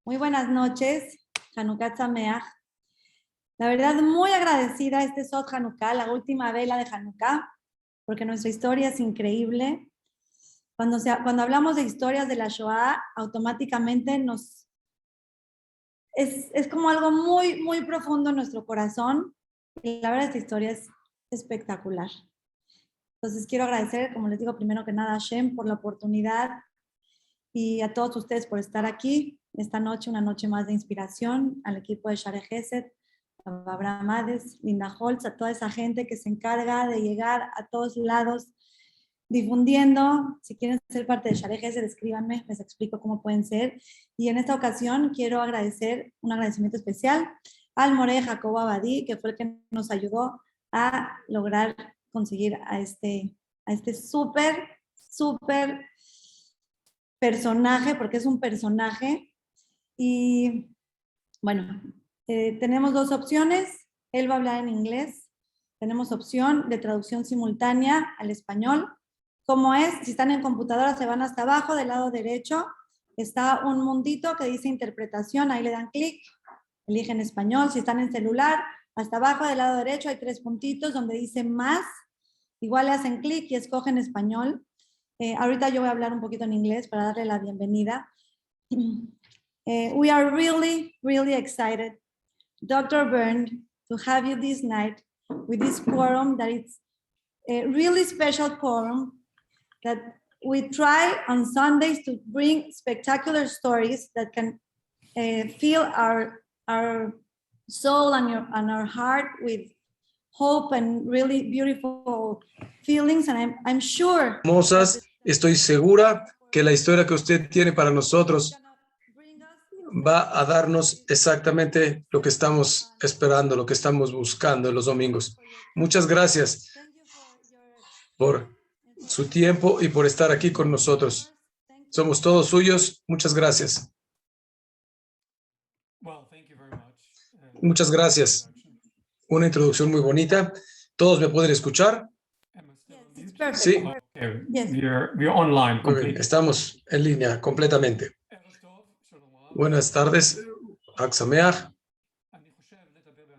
Muy buenas noches, Hanukkah Sameach. La verdad, muy agradecida a este Sot Hanukkah, la última vela de Hanukkah, porque nuestra historia es increíble. Cuando hablamos de historias de la Shoah, automáticamente es como algo muy, muy profundo en nuestro corazón. Y la verdad, esta historia es espectacular. Entonces, quiero agradecer, como les digo, primero que nada a Hashem por la oportunidad y a todos ustedes por estar aquí esta noche, una noche más de inspiración, al equipo de Share Gesed, a Abraham Hades, Linda Holtz, a toda esa gente que se encarga de llegar a todos lados difundiendo. Si quieren ser parte de Share Gesed, escríbanme, les explico cómo pueden ser. Y en esta ocasión quiero agradecer, un agradecimiento especial al More Jacobo Abadí, que fue el que nos ayudó a lograr conseguir a este súper personaje, porque es un personaje. Y bueno, tenemos dos opciones. Él va a hablar en inglés. Tenemos opción de traducción simultánea al español. Como es, si están en computadora se van hasta abajo, del lado derecho está un mundito que dice interpretación, ahí le dan clic, eligen español. Si están en celular, hasta abajo del lado derecho hay 3 puntitos donde dice más, igual le hacen clic y escogen español. Ahorita yo voy a hablar un poquito en inglés para darle la bienvenida. We are really, really excited, Dr. Byrne, to have you this night with this quorum that it's a really special quorum that we try on Sundays to bring spectacular stories that can fill our soul and our heart with hope and really beautiful feelings. And I'm sure. Hermosas, estoy segura que la historia que usted tiene para nosotros va a darnos exactamente lo que estamos esperando, lo que estamos buscando en los domingos. Muchas gracias por su tiempo y por estar aquí con nosotros. Somos todos suyos. Muchas gracias. Muchas gracias. Una introducción muy bonita. ¿Todos me pueden escuchar? Sí. We're online. Muy bien, estamos en línea completamente. Buenas tardes, Hag Sameach.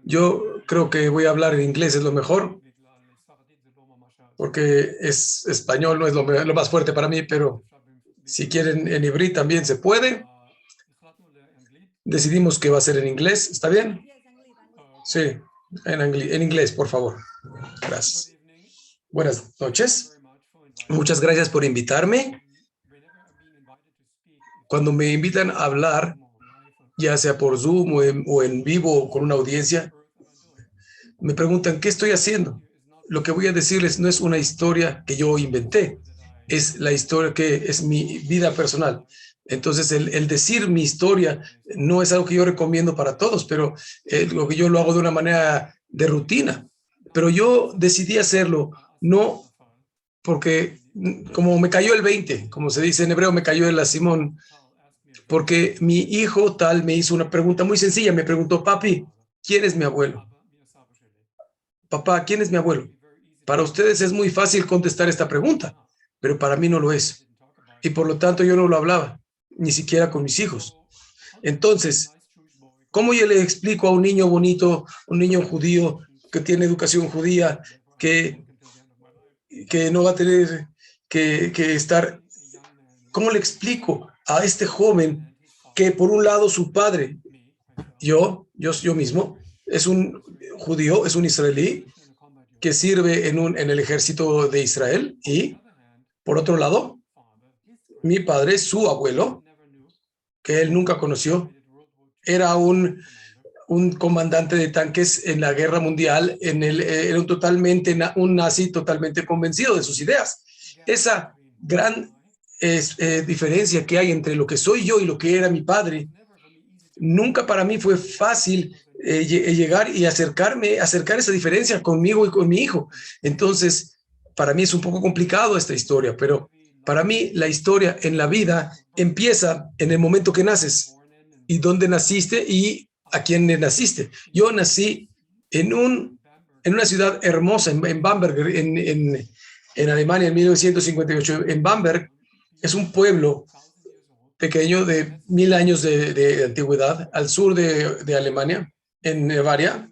Yo creo que voy a hablar en inglés, es lo mejor, porque español no es lo más fuerte para mí, pero si quieren en hebreo también se puede. Decidimos que va a ser en inglés, ¿está bien? Sí, en inglés, por favor. Gracias. Buenas noches. Muchas gracias por invitarme. Cuando me invitan a hablar, ya sea por Zoom o en vivo o con una audiencia, me preguntan, ¿qué estoy haciendo? Lo que voy a decirles no es una historia que yo inventé, es la historia que es mi vida personal. Entonces, el decir mi historia no es algo que yo recomiendo para todos, pero lo que yo lo hago de una manera de rutina. Pero yo decidí hacerlo, no porque como me cayó el 20, como se dice en hebreo, me cayó el asimón, porque mi hijo tal me hizo una pregunta muy sencilla. Me preguntó, papi, ¿quién es mi abuelo? Papá, ¿quién es mi abuelo? Para ustedes es muy fácil contestar esta pregunta, pero para mí no lo es. Y por lo tanto yo no lo hablaba, ni siquiera con mis hijos. Entonces, ¿cómo yo le explico a un niño bonito, un niño judío que tiene educación judía, que no va a tener que estar? ¿Cómo le explico a este joven que por un lado su padre, yo mismo, es un judío, es un israelí que sirve en el ejército de Israel, y por otro lado, mi padre, su abuelo, que él nunca conoció, era un comandante de tanques en la guerra mundial, era un nazi totalmente convencido de sus ideas. Esa gran diferencia que hay entre lo que soy yo y lo que era mi padre, nunca para mí fue fácil llegar y acercar esa diferencia conmigo y con mi hijo. Entonces, para mí es un poco complicado esta historia, pero para mí la historia en la vida empieza en el momento que naces y dónde naciste y a quién naciste. Yo nací en una ciudad hermosa, en Bamberg, en Alemania, en 1958. En Bamberg es un pueblo pequeño de 1000 años de antigüedad, al sur de Alemania, en Bavaria,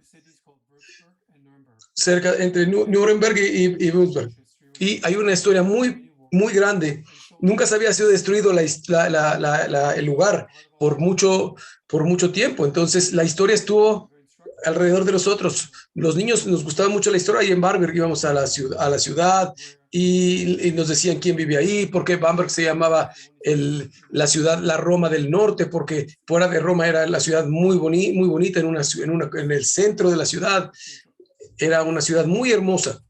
cerca entre Nuremberg y Würzburg. Y hay una historia muy grande. Nunca se había sido destruido el lugar por mucho tiempo. Entonces, la historia estuvo alrededor de nosotros. Los niños nos gustaba mucho la historia y en Bamberg íbamos a la ciudad y nos decían quién vivía ahí, porque Bamberg se llamaba la ciudad, la Roma del Norte, porque fuera de Roma era la ciudad muy bonita en el centro de la ciudad. Era una ciudad muy hermosa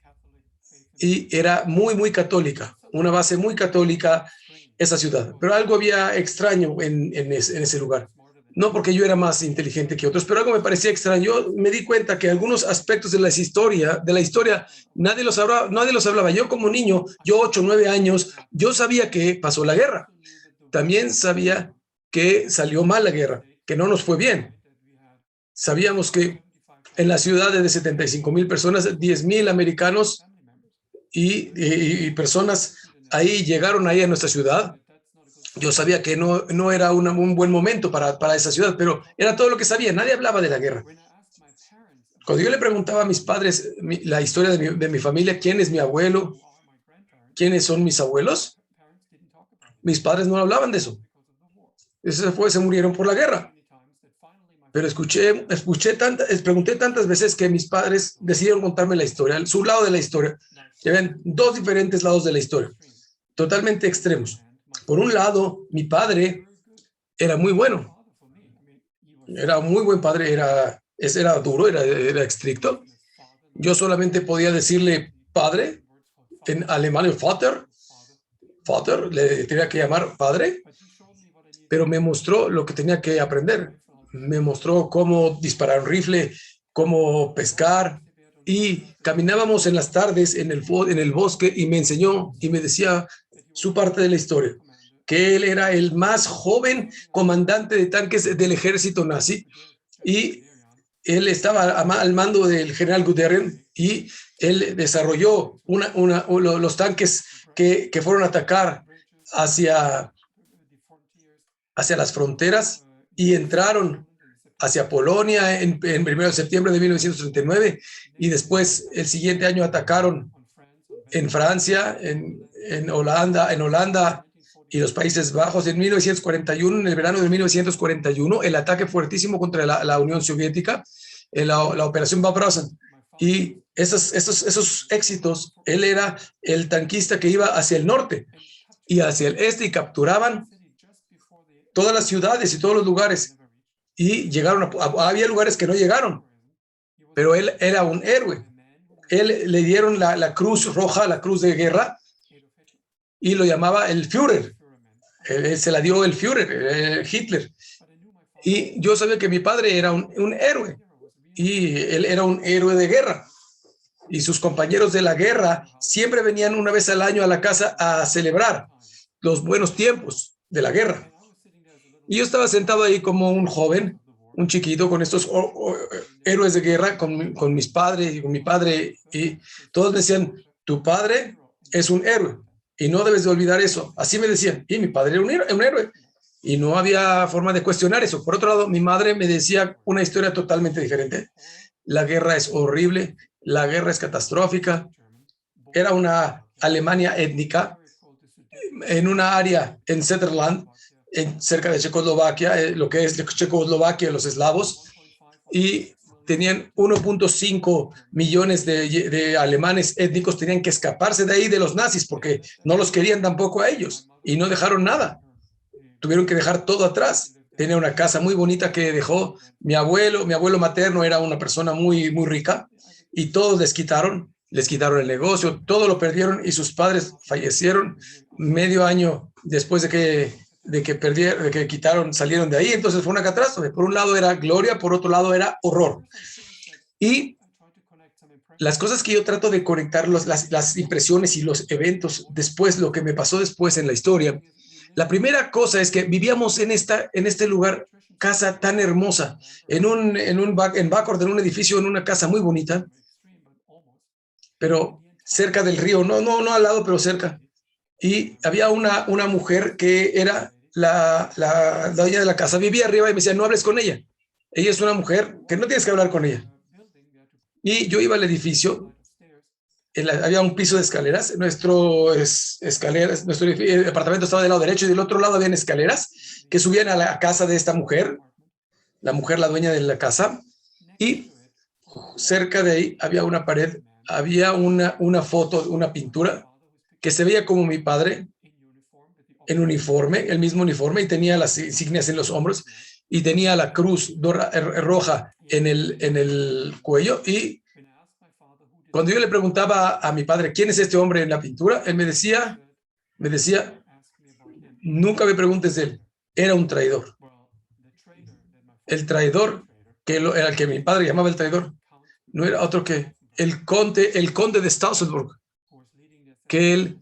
y era muy católica, una base muy católica esa ciudad. Pero algo había extraño en ese lugar. No porque yo era más inteligente que otros, pero algo me parecía extraño. Yo me di cuenta que algunos aspectos de la historia nadie los hablaba. Yo como niño, yo 8 o 9 años, yo sabía que pasó la guerra. También sabía que salió mal la guerra, que no nos fue bien. Sabíamos que en la ciudad de 75,000 personas, 10,000 americanos y personas ahí llegaron ahí a nuestra ciudad. Yo sabía que no era un buen momento para esa ciudad, pero era todo lo que sabía. Nadie hablaba de la guerra. Cuando yo le preguntaba a mis padres la historia de mi familia, quién es mi abuelo, quiénes son mis abuelos, mis padres no hablaban de eso. Se murieron por la guerra. Pero pregunté tantas veces que mis padres decidieron contarme la historia, su lado de la historia. Ya ven, dos diferentes lados de la historia, totalmente extremos. Por un lado, mi padre era muy bueno. Era muy buen padre, era duro, era estricto. Yo solamente podía decirle padre, en alemán el Vater, le tenía que llamar padre, pero me mostró lo que tenía que aprender. Me mostró cómo disparar un rifle, cómo pescar, y caminábamos en las tardes en el bosque y me enseñó y me decía su parte de la historia, que él era el más joven comandante de tanques del ejército nazi y él estaba al mando del general Guderian y él desarrolló los tanques que fueron a atacar hacia las fronteras y entraron hacia Polonia en 1 de septiembre de 1939 y después el siguiente año atacaron en Francia, en Holanda y los Países Bajos. En 1941, en el verano de 1941, el ataque fuertísimo contra la Unión Soviética, la Operación Barbarossa. Y esos éxitos, él era el tanquista que iba hacia el norte y hacia el este y capturaban todas las ciudades y todos los lugares. Y había lugares que no llegaron, pero él era un héroe. Él le dieron la cruz roja, la cruz de guerra, y lo llamaba el Führer. Se la dio el Führer, Hitler. Y yo sabía que mi padre era un héroe, y él era un héroe de guerra. Y sus compañeros de la guerra siempre venían una vez al año a la casa a celebrar los buenos tiempos de la guerra. Y yo estaba sentado ahí como un joven, un chiquito, con estos héroes de guerra, con mis padres y con mi padre, y todos me decían, tu padre es un héroe y no debes de olvidar eso. Así me decían, y mi padre era un héroe y no había forma de cuestionar eso. Por otro lado, mi madre me decía una historia totalmente diferente. La guerra es horrible, la guerra es catastrófica. Era una Alemania étnica en una área en Sutherland, cerca de Checoslovaquia, lo que es Checoslovaquia, los eslavos, y tenían 1.5 millones de alemanes étnicos, tenían que escaparse de ahí de los nazis porque no los querían tampoco a ellos y no dejaron nada. Tuvieron que dejar todo atrás. Tenía una casa muy bonita que dejó mi abuelo materno era una persona muy rica y todos les quitaron el negocio, todo lo perdieron y sus padres fallecieron medio año después de que salieron de ahí. Entonces fue una catástrofe. Por un lado era gloria, por otro lado era horror. Y las cosas que yo trato de conectar, las impresiones y los eventos después, lo que me pasó después en la historia. La primera cosa es que vivíamos en este lugar, casa tan hermosa, en Backward, en un edificio, en una casa muy bonita, pero cerca del río, no al lado, pero cerca. Y había una mujer que era la dueña de la casa vivía arriba y me decía, no hables con ella. Ella es una mujer que no tienes que hablar con ella. Y yo iba al edificio, había un piso de escaleras, nuestro departamento estaba del lado derecho y del otro lado habían escaleras que subían a la casa de esta mujer, la dueña de la casa, y cerca de ahí había una pared, había una foto, una pintura que se veía como mi padre en uniforme, el mismo uniforme, y tenía las insignias en los hombros y tenía la cruz roja en el cuello. Y cuando yo le preguntaba a mi padre, ¿quién es este hombre en la pintura? Él me decía, nunca me preguntes de él, era un traidor. El traidor, era el que mi padre llamaba el traidor, no era otro que el conde de Stausenburg, que él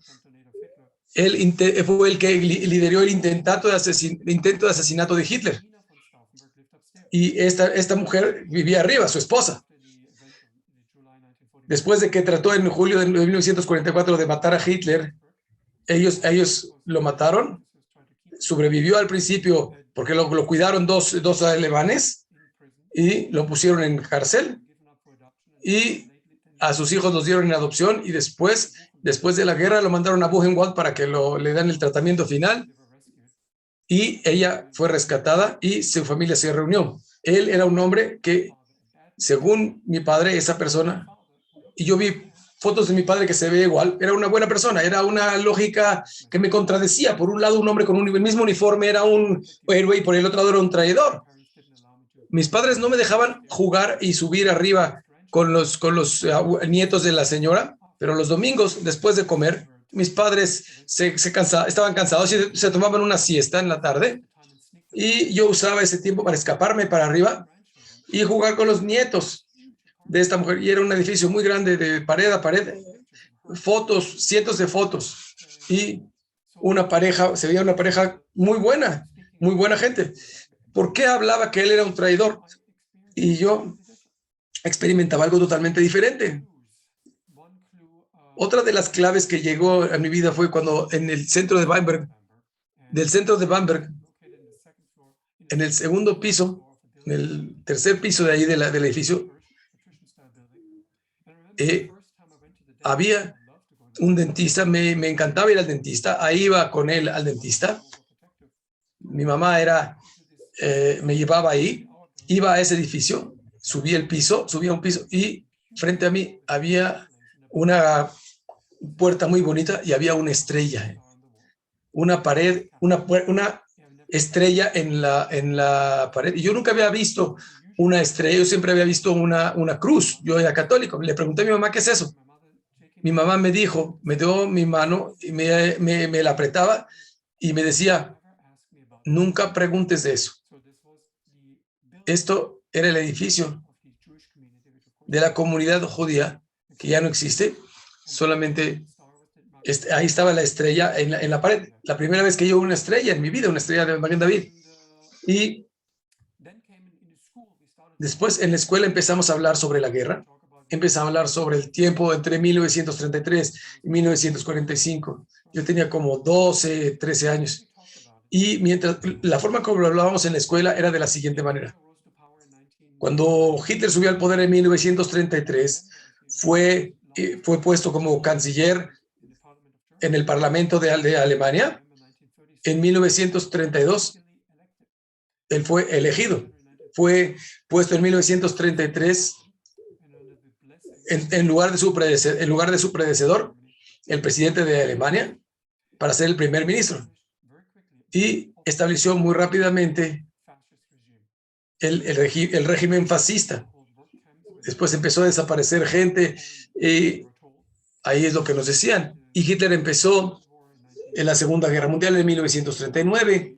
fue el que lideró el intento de asesinato de Hitler. Y esta mujer vivía arriba, su esposa. Después de que trató en julio de 1944 de matar a Hitler, ellos lo mataron. Sobrevivió al principio porque lo cuidaron dos alemanes y lo pusieron en cárcel. Y a sus hijos los dieron en adopción y después de la guerra lo mandaron a Buchenwald para que le dan el tratamiento final. Y ella fue rescatada y su familia se reunió. Él era un hombre que, según mi padre, esa persona, y yo vi fotos de mi padre que se ve igual, era una buena persona, era una lógica que me contradecía. Por un lado, un hombre con el mismo uniforme era un héroe y por el otro lado era un traidor. Mis padres no me dejaban jugar y subir arriba con los nietos de la señora, pero los domingos, después de comer, mis padres estaban cansados y se tomaban una siesta en la tarde y yo usaba ese tiempo para escaparme para arriba y jugar con los nietos de esta mujer. Y era un edificio muy grande de pared a pared, fotos, cientos de fotos y se veía una pareja muy buena gente. ¿Por qué hablaba que él era un traidor? Y yo experimentaba algo totalmente diferente. Otra de las claves que llegó a mi vida fue cuando en el centro de Bamberg, en el segundo piso, en el tercer piso de ahí del edificio, había un dentista. Me encantaba ir al dentista. Ahí iba con él al dentista. Mi mamá me llevaba ahí, iba a ese edificio, subía un piso y frente a mí había una puerta muy bonita y había una estrella, una pared, una estrella en la pared. Y yo nunca había visto una estrella, yo siempre había visto una cruz. Yo era católico. Le pregunté a mi mamá, ¿qué es eso? Mi mamá me dio mi mano y me la apretaba y me decía, nunca preguntes de eso. Esto era el edificio de la comunidad judía, que ya no existe, solamente ahí estaba la estrella en la pared. La primera vez que yo vi una estrella en mi vida, una estrella de Maguen David. Y después en la escuela empezamos a hablar sobre la guerra, empezamos a hablar sobre el tiempo entre 1933 y 1945. Yo tenía como 12, 13 años. Y mientras la forma como lo hablábamos en la escuela era de la siguiente manera. Cuando Hitler subió al poder en 1933, fue puesto como canciller en el Parlamento de Alemania. En 1932, él fue elegido. Fue puesto en 1933 en lugar de su predecesor, el presidente de Alemania, para ser el primer ministro. Y estableció muy rápidamente el régimen fascista. Después empezó a desaparecer gente y ahí es lo que nos decían. Y Hitler empezó en la Segunda Guerra Mundial en 1939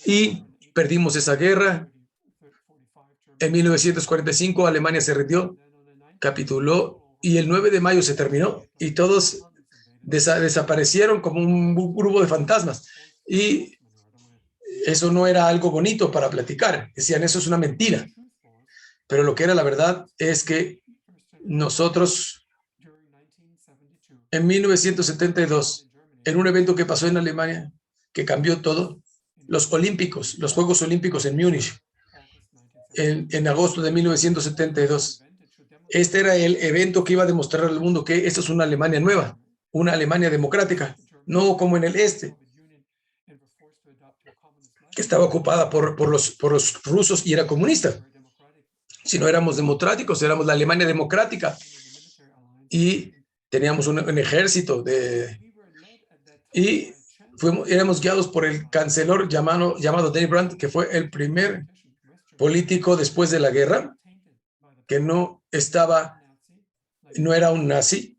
y perdimos esa guerra. En 1945 Alemania se rindió, capituló y el 9 de mayo se terminó y todos desaparecieron como un grupo de fantasmas. Y eso no era algo bonito para platicar. Decían, eso es una mentira. Pero lo que era la verdad es que nosotros, en 1972, en un evento que pasó en Alemania, que cambió todo, los Juegos Olímpicos en Múnich, en agosto de 1972. Este era el evento que iba a demostrar al mundo que esta es una Alemania nueva, una Alemania democrática, no como en el este, que estaba ocupada por los rusos y era comunista. Si no éramos democráticos, éramos la Alemania democrática y teníamos un ejército y éramos guiados por el cancelador llamado Danny Brandt, que fue el primer político después de la guerra que no era un nazi,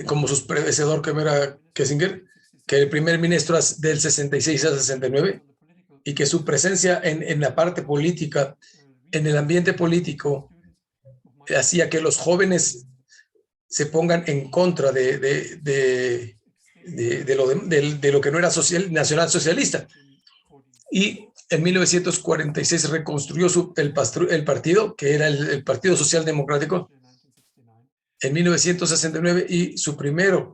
como su predecesor que era Kissinger, que el primer ministro del 66 al 69, y que su presencia en la parte política, en el ambiente político, hacía que los jóvenes se pongan en contra de lo que no era nacionalsocialista. Y en 1946 reconstruyó el partido, que era el Partido Social Democrático, en 1969, y su primer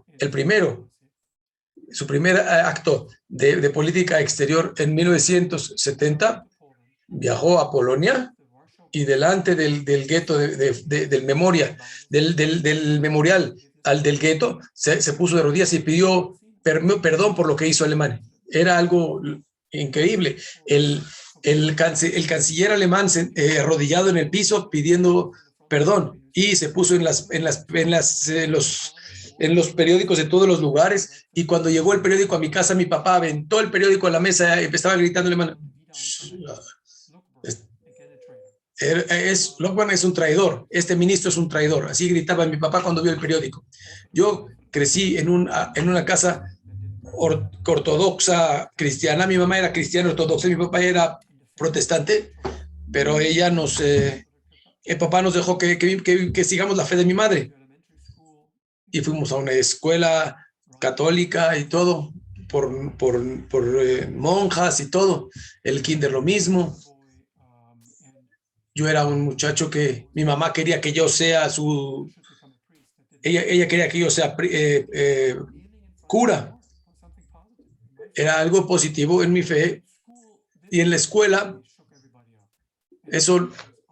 acto de política exterior en 1970, viajó a Polonia y delante del gueto del memorial del gueto, se puso de rodillas y pidió perdón por lo que hizo Alemania. Era algo increíble. El canciller alemán arrodillado en el piso pidiendo perdón, y se puso en los periódicos de todos los lugares, y cuando llegó el periódico a mi casa, mi papá aventó el periódico a la mesa y estaba gritando alemán. Lokman es un traidor, este ministro es un traidor, así gritaba mi papá cuando vio el periódico. Yo crecí en una casa ortodoxa cristiana, mi mamá era cristiana ortodoxa, mi papá era protestante, pero el papá nos dejó que sigamos la fe de mi madre, y fuimos a una escuela católica y todo, por monjas y todo, el kinder lo mismo. Yo era un muchacho que mi mamá quería que yo sea ella quería que yo sea cura. Era algo positivo en mi fe. Y en la escuela,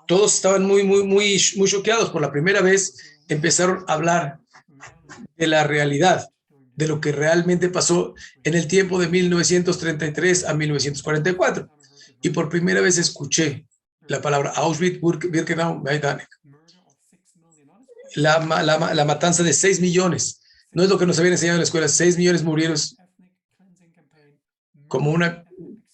todos estaban muy choqueados. Por la primera vez empezaron a hablar de la realidad, de lo que realmente pasó en el tiempo de 1933 a 1944. Y por primera vez escuché la palabra Auschwitz-Birkenau, Majdanek. La matanza de 6 millones. No es lo que nos habían enseñado en la escuela. 6 millones murieron como una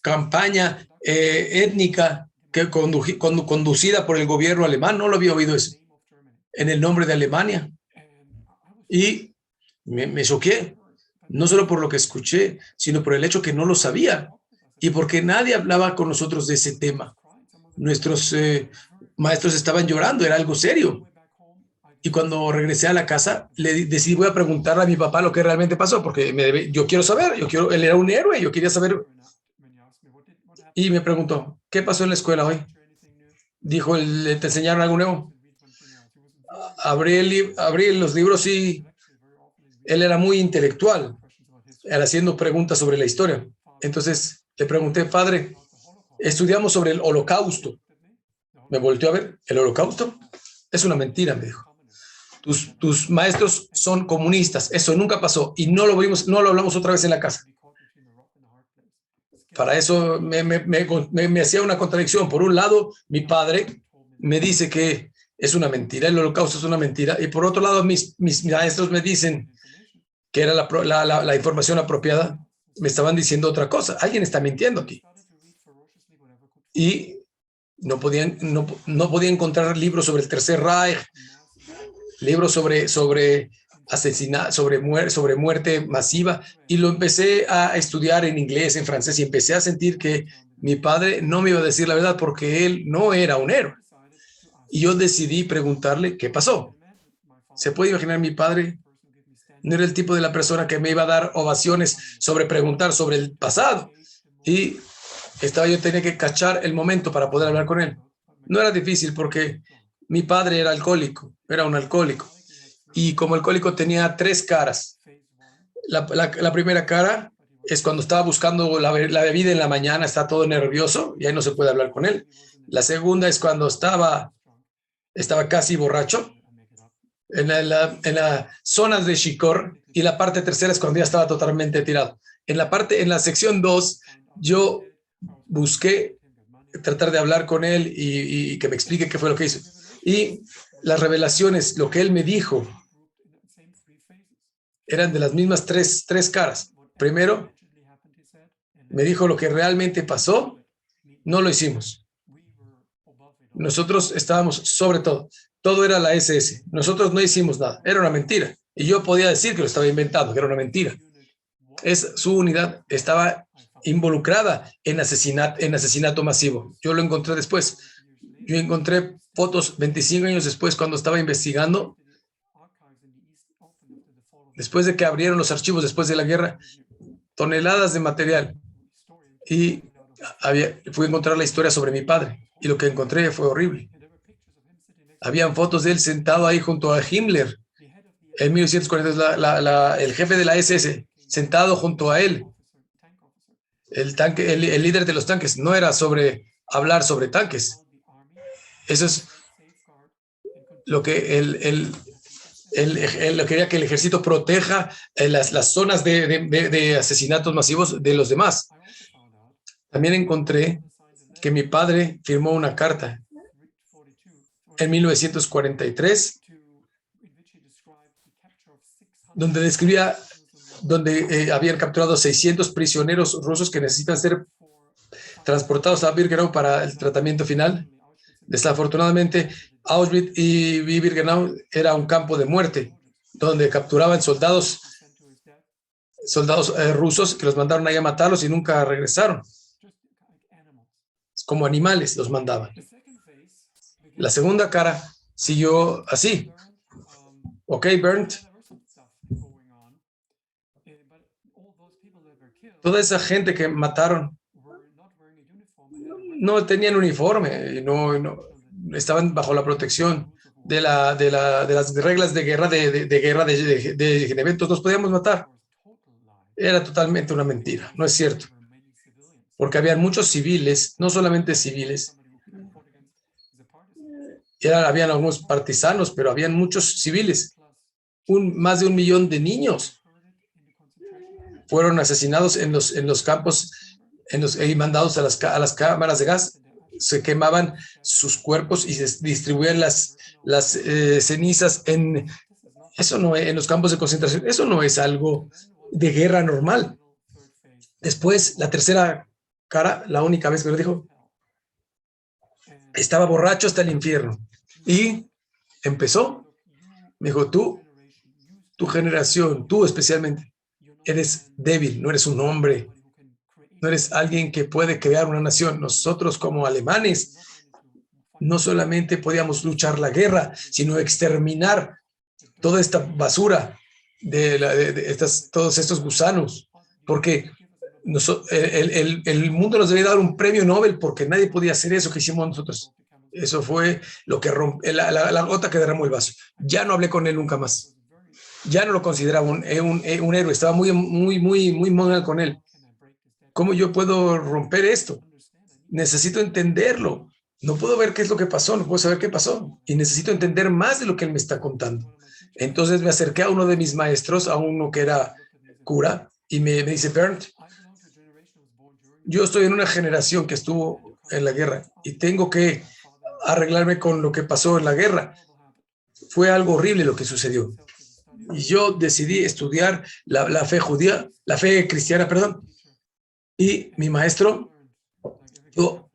campaña étnica conducida por el gobierno alemán. No lo había oído eso. En el nombre de Alemania. Y me choqué. No solo por lo que escuché, sino por el hecho que no lo sabía. Y porque nadie hablaba con nosotros de ese tema. Nuestros maestros estaban llorando, era algo serio. Y cuando regresé a la casa, decidí, voy a preguntarle a mi papá lo que realmente pasó, porque yo quiero saber, él era un héroe, yo quería saber. Y me preguntó, ¿qué pasó en la escuela hoy? Dijo, ¿te enseñaron algo nuevo? Abrí los libros y él era muy intelectual, era haciendo preguntas sobre la historia. Entonces le pregunté, padre, estudiamos sobre el Holocausto. Me volteó a ver, ¿el Holocausto? Es una mentira, me dijo. Tus maestros son comunistas, eso nunca pasó y no lo hablamos otra vez en la casa. Para eso me hacía una contradicción. Por un lado, mi padre me dice que es una mentira, el Holocausto es una mentira, y por otro lado, mis maestros me dicen que era la información apropiada. Me estaban diciendo otra cosa. Alguien está mintiendo aquí. Y no podía encontrar libros sobre el Tercer Reich, libros sobre asesinato, sobre muerte masiva, y lo empecé a estudiar en inglés, en francés, y empecé a sentir que mi padre no me iba a decir la verdad porque él no era un héroe. Y yo decidí preguntarle qué pasó. ¿Se puede imaginar? Mi padre no era el tipo de la persona que me iba a dar ovaciones sobre preguntar sobre el pasado. Y yo tenía que cachar el momento para poder hablar con él. No era difícil porque mi padre era un alcohólico. Y como alcohólico tenía 3 caras. La primera cara es cuando estaba buscando la bebida en la mañana, está todo nervioso y ahí no se puede hablar con él. La segunda es cuando estaba casi borracho en las zonas de Shikor, y la parte tercera es cuando ya estaba totalmente tirado. En la sección 2, yo busqué tratar de hablar con él y que me explique qué fue lo que hizo. Y las revelaciones, lo que él me dijo, eran de las mismas tres caras. Primero, me dijo lo que realmente pasó, no lo hicimos. Nosotros estábamos sobre todo. Todo era la SS. Nosotros no hicimos nada. Era una mentira. Y yo podía decir que lo estaba inventando, que era una mentira. Su unidad estaba involucrada en asesinato masivo. Yo lo encontré después. Yo encontré fotos 25 años después, cuando estaba investigando, después de que abrieron los archivos después de la guerra, toneladas de material. Y fui a encontrar la historia sobre mi padre. Y lo que encontré fue horrible. Habían fotos de él sentado ahí junto a Himmler en 1940, el jefe de la SS, sentado junto a él. El líder de los tanques. No era sobre hablar sobre tanques. Eso es lo que él quería, que el ejército proteja las zonas de asesinatos masivos de los demás. También encontré que mi padre firmó una carta en 1943 donde describía habían capturado 600 prisioneros rusos que necesitan ser transportados a Birkenau para el tratamiento final. Desafortunadamente, Auschwitz y Birkenau era un campo de muerte donde capturaban soldados rusos que los mandaron ahí a matarlos y nunca regresaron. Como animales los mandaban. La segunda cara siguió así. Ok, Bernd. Toda esa gente que mataron no tenían uniforme, no estaban bajo la protección de las reglas de guerra de eventos. Nos podíamos matar. Era totalmente una mentira, no es cierto. Porque habían muchos civiles, no solamente civiles, habían algunos partisanos, pero habían muchos civiles. Más de 1 millón de niños fueron asesinados en los campos y mandados a las cámaras de gas. Se quemaban sus cuerpos y se distribuían las cenizas en los campos de concentración. Eso no es algo de guerra normal. Después, la tercera cara, la única vez que lo dijo, estaba borracho hasta el infierno. Y empezó, me dijo, tu generación, tú especialmente, eres débil, no eres un hombre, no eres alguien que puede crear una nación. Nosotros como alemanes no solamente podíamos luchar la guerra, sino exterminar toda esta basura todos estos gusanos, porque el mundo nos debía dar un premio Nobel porque nadie podía hacer eso que hicimos nosotros. Eso fue lo que la gota que derramó el vaso. Ya no hablé con él nunca más. Ya no lo consideraba un héroe. Estaba muy mal con él. ¿Cómo yo puedo romper esto? Necesito entenderlo. No puedo ver qué es lo que pasó, no puedo saber qué pasó. Y necesito entender más de lo que él me está contando. Entonces me acerqué a uno de mis maestros, a uno que era cura, y me dice, Bernd, yo estoy en una generación que estuvo en la guerra y tengo que arreglarme con lo que pasó en la guerra. Fue algo horrible lo que sucedió. Y yo decidí estudiar la fe judía, la fe cristiana, perdón. Y mi maestro, yo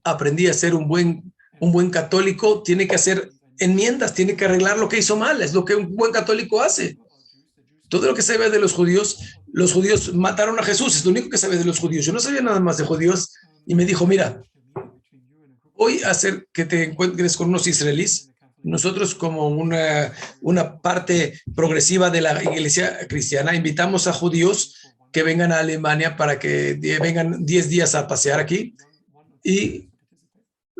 aprendí a ser un buen católico, tiene que hacer enmiendas, tiene que arreglar lo que hizo mal, es lo que un buen católico hace. Todo lo que sabe de los judíos mataron a Jesús, es lo único que sabe de los judíos. Yo no sabía nada más de judíos y me dijo, mira, voy a hacer que te encuentres con unos israelíes. Nosotros como una parte progresiva de la iglesia cristiana invitamos a judíos que vengan a Alemania para que vengan 10 días a pasear aquí y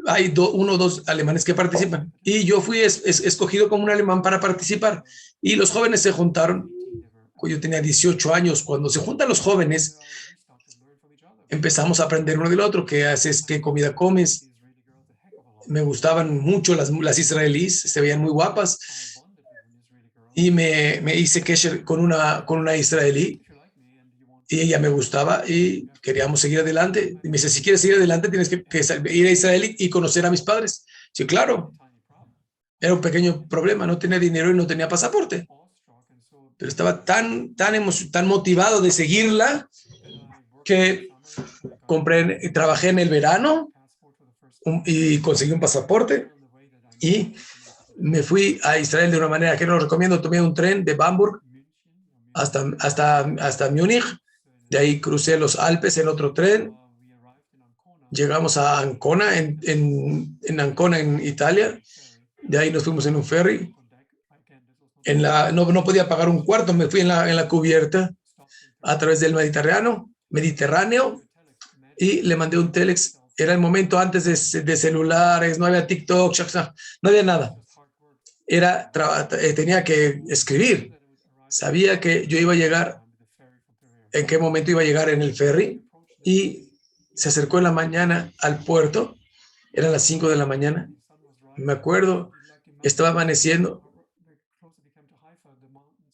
hay 1 o 2 alemanes que participan y yo fui escogido como un alemán para participar y los jóvenes se juntaron yo tenía 18 años. Cuando se juntan los jóvenes, empezamos a aprender uno del otro. ¿Qué haces? ¿Qué comida comes? Me gustaban mucho las israelíes, se veían muy guapas. Y me hice kesher con una israelí. Y ella me gustaba y queríamos seguir adelante. Y me dice, si quieres seguir adelante, tienes que ir a Israel y conocer a mis padres. Sí, claro. Era un pequeño problema, no tenía dinero y no tenía pasaporte. Pero estaba tan motivado de seguirla que trabajé en el verano y conseguí un pasaporte y me fui a Israel de una manera que no lo recomiendo. Tomé un tren de Hamburg hasta Múnich. De ahí crucé los Alpes en otro tren. Llegamos a Ancona, en Ancona, en Italia. De ahí nos fuimos en un ferry. No podía pagar un cuarto, me fui en la cubierta a través del Mediterráneo y le mandé un telex. Era el momento antes de celulares, no había TikTok, no había nada. Tenía que escribir. Sabía que yo iba a llegar, en qué momento iba a llegar en el ferry, y se acercó en la mañana al puerto. Eran las 5 de la mañana. Me acuerdo, estaba amaneciendo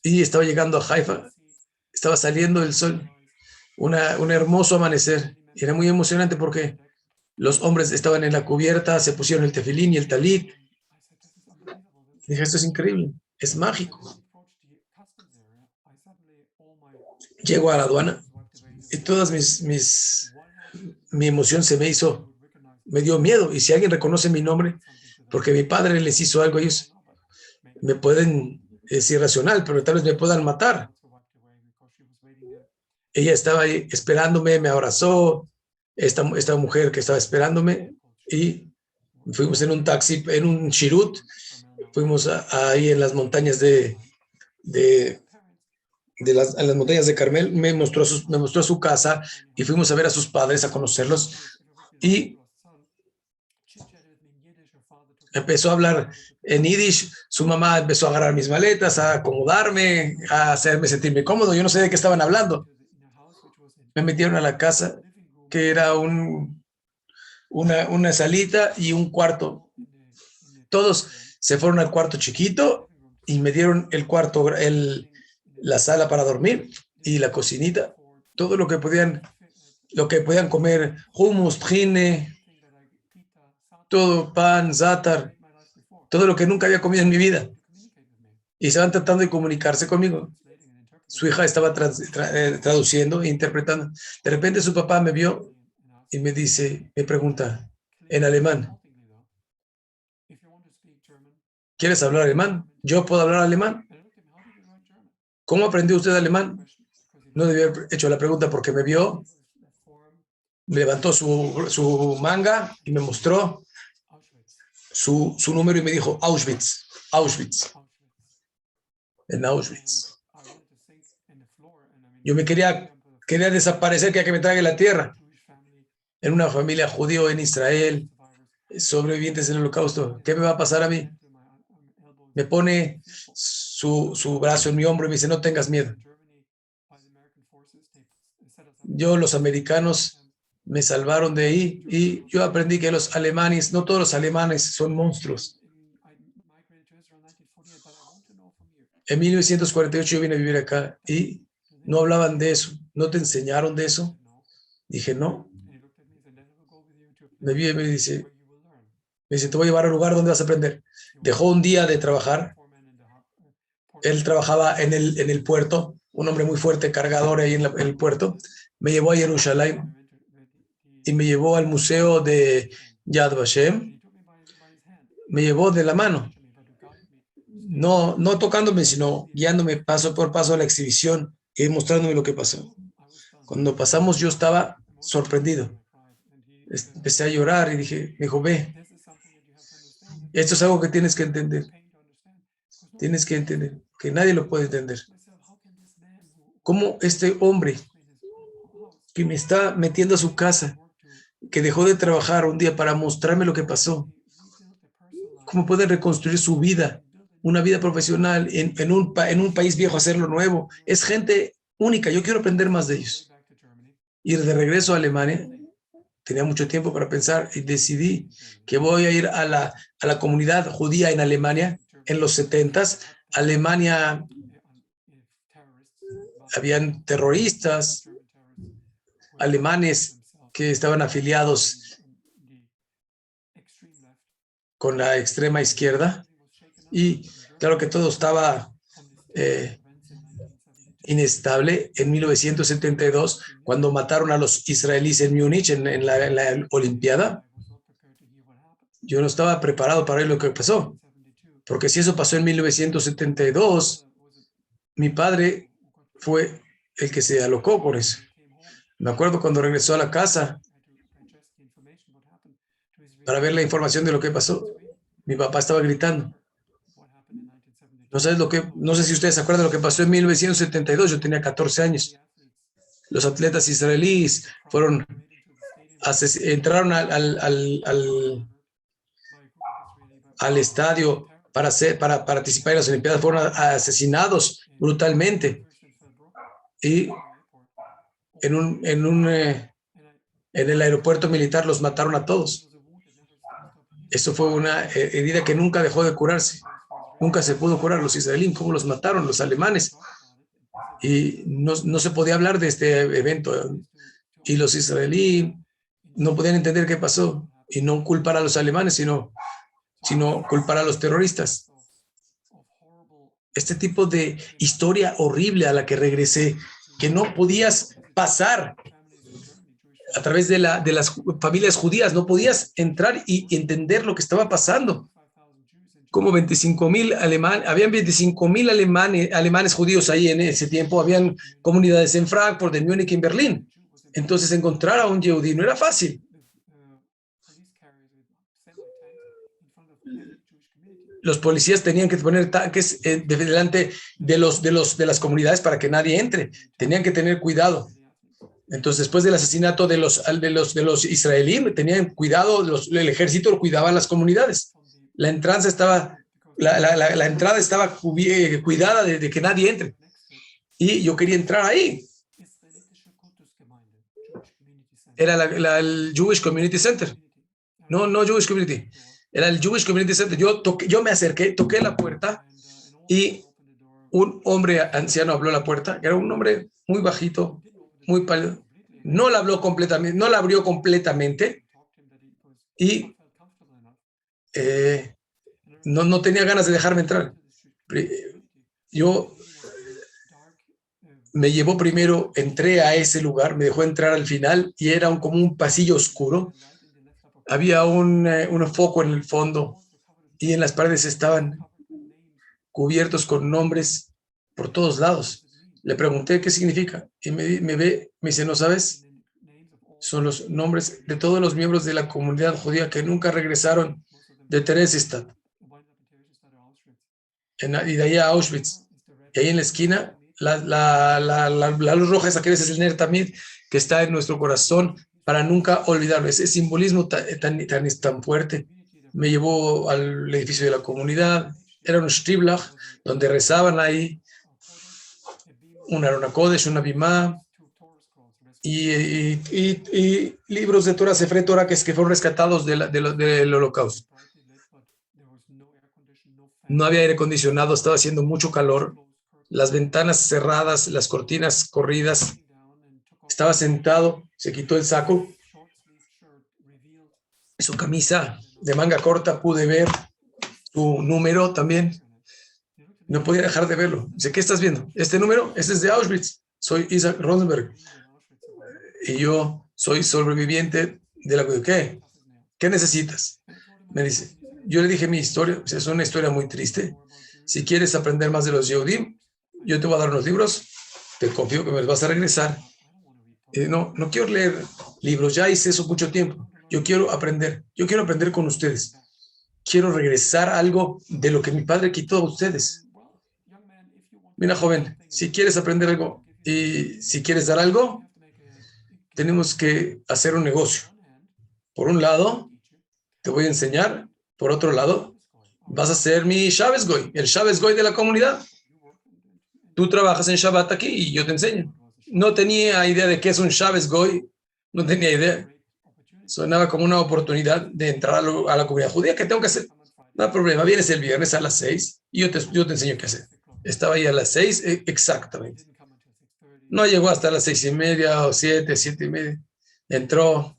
y estaba llegando a Haifa. Estaba saliendo el sol, un hermoso amanecer. Era muy emocionante porque los hombres estaban en la cubierta, se pusieron el tefilín y el talit. Dije, esto es increíble, es mágico. Llego a la aduana y todas mi emoción me dio miedo. Y si alguien reconoce mi nombre, porque mi padre les hizo algo, ellos me pueden, es irracional, pero tal vez me puedan matar. Ella estaba ahí esperándome, me abrazó, esta mujer que estaba esperándome, y fuimos en un taxi, en un shirut, fuimos ahí en las montañas en las montañas de Carmel. Me mostró su casa y fuimos a ver a sus padres, a conocerlos, y empezó a hablar en yiddish. Su mamá empezó a agarrar mis maletas, a acomodarme, a hacerme sentirme cómodo. Yo no sé de qué estaban hablando. Me metieron a la casa, que era una salita y un cuarto. Todos se fueron al cuarto chiquito y me dieron el cuarto, la sala para dormir y la cocinita. Todo lo que podían comer: hummus, tahine, todo, pan, zátar, todo lo que nunca había comido en mi vida. Y estaban tratando de comunicarse conmigo. Su hija estaba traduciendo e interpretando. De repente su papá me vio y me pregunta en alemán: ¿quieres hablar alemán? ¿Yo puedo hablar alemán? ¿Cómo aprendió usted alemán? No debía haber hecho la pregunta porque me vio, me levantó su manga y me mostró su número y me dijo Auschwitz, Auschwitz, en Auschwitz. Yo quería desaparecer, quería que me trague la tierra. En una familia judío en Israel, sobrevivientes del Holocausto. ¿Qué me va a pasar a mí? Me pone su brazo en mi hombro y me dice: no tengas miedo. Los americanos me salvaron de ahí, y yo aprendí que los alemanes, no todos los alemanes son monstruos. En 1948 yo vine a vivir acá y no hablaban de eso. ¿No te enseñaron de eso? Dije, no. Me vio y me dice, te voy a llevar a un lugar donde vas a aprender. Dejó un día de trabajar. Él trabajaba en el puerto, un hombre muy fuerte, cargador ahí en el puerto. Me llevó a Jerusalén y me llevó al museo de Yad Vashem. Me llevó de la mano, no tocándome, sino guiándome paso por paso a la exhibición y mostrándome lo que pasó. Cuando pasamos, yo estaba sorprendido. Empecé a llorar y me dijo, ve, esto es algo que tienes que entender. Tienes que entender, que nadie lo puede entender. ¿Cómo este hombre que me está metiendo a su casa, que dejó de trabajar un día para mostrarme lo que pasó, cómo puede reconstruir su vida una vida profesional en un país viejo, hacerlo nuevo. Es gente única. Yo quiero aprender más de ellos. Ir de regreso a Alemania. Tenía mucho tiempo para pensar y decidí que voy a ir a la comunidad judía en Alemania en los 70s. Alemania, habían terroristas alemanes que estaban afiliados con la extrema izquierda y claro que todo estaba inestable en 1972 cuando mataron a los israelíes en Múnich en la Olimpiada. Yo no estaba preparado para ver lo que pasó, porque si eso pasó en 1972, mi padre fue el que se alocó por eso. Me acuerdo cuando regresó a la casa para ver la información de lo que pasó, mi papá estaba gritando. No sé si ustedes se acuerdan de lo que pasó en 1972, yo tenía 14 años. Los atletas israelíes entraron al estadio para participar en las Olimpiadas, fueron asesinados brutalmente. Y en el aeropuerto militar los mataron a todos. Eso fue una herida que nunca dejó de curarse. Nunca se pudo curar. Los israelíes, cómo los mataron, los alemanes. Y no se podía hablar de este evento. Y los israelíes no podían entender qué pasó. Y no culpar a los alemanes, sino culpar a los terroristas. Este tipo de historia horrible a la que regresé, que no podías pasar a través de las familias judías, no podías entrar y entender lo que estaba pasando. Como 25,000 alemanes, habían 25,000 alemanes judíos ahí en ese tiempo, habían comunidades en Frankfurt, en Múnich y en Berlín. Entonces encontrar a un yehudí no era fácil. Los policías tenían que poner tanques delante de las comunidades para que nadie entre. Tenían que tener cuidado. Entonces, después del asesinato de los israelíes, tenían cuidado, el ejército cuidaba las comunidades. La entrada estaba cuidada de que nadie entre. Y yo quería entrar ahí. Era el Jewish Community Center. No Jewish Community. Era el Jewish Community Center. Yo me acerqué, toqué la puerta y un hombre anciano abrió la puerta. Era un hombre muy bajito, muy pálido. No la abrió completamente y no tenía ganas de dejarme entrar. Yo me llevó primero, entré a ese lugar, me dejó entrar al final y era como un pasillo oscuro. Había un foco en el fondo y en las paredes estaban cubiertos con nombres por todos lados. Le pregunté qué significa y me dice, ¿no sabes? Son los nombres de todos los miembros de la comunidad judía que nunca regresaron de Theresienstadt y de ahí a Auschwitz. Y ahí en la esquina, la luz roja esa que ves es el Ner Tamid, que está en nuestro corazón para nunca olvidarlo. Ese simbolismo tan fuerte me llevó al edificio de la comunidad. Era un Shtiblach donde rezaban ahí una Arona Kodesh, una Bimá y libros de Torah, Sefer Torah que fueron rescatados del Holocausto. No había aire acondicionado, estaba haciendo mucho calor, las ventanas cerradas, las cortinas corridas. Estaba sentado, se quitó el saco, su camisa de manga corta, pude ver su número también. No podía dejar de verlo. Dice, ¿qué estás viendo? ¿Este número? Este es de Auschwitz. Soy Isaac Rosenberg. Y yo soy sobreviviente de la... ¿Qué? ¿Qué necesitas? Me dice. Yo le dije mi historia. Es una historia muy triste. Si quieres aprender más de los Yehudim, yo te voy a dar unos libros. Te confío que me los vas a regresar. No quiero leer libros. Ya hice eso mucho tiempo. Yo quiero aprender. Yo quiero aprender con ustedes. Quiero regresar algo de lo que mi padre quitó a ustedes. Mira, joven, si quieres aprender algo y si quieres dar algo, tenemos que hacer un negocio. Por un lado, te voy a enseñar. Por otro lado, vas a ser mi Shabbos Goy, el Shabbos Goy de la comunidad. Tú trabajas en Shabbat aquí y yo te enseño. No tenía idea de qué es un Shabbos Goy, no tenía idea. Sonaba como una oportunidad de entrar a la comunidad judía. ¿Qué tengo que hacer? No hay problema, vienes el viernes a las 6 y yo te enseño qué hacer. Estaba ahí a las 6 exactamente. No llegó hasta las 6:30 o 7:30. Entró.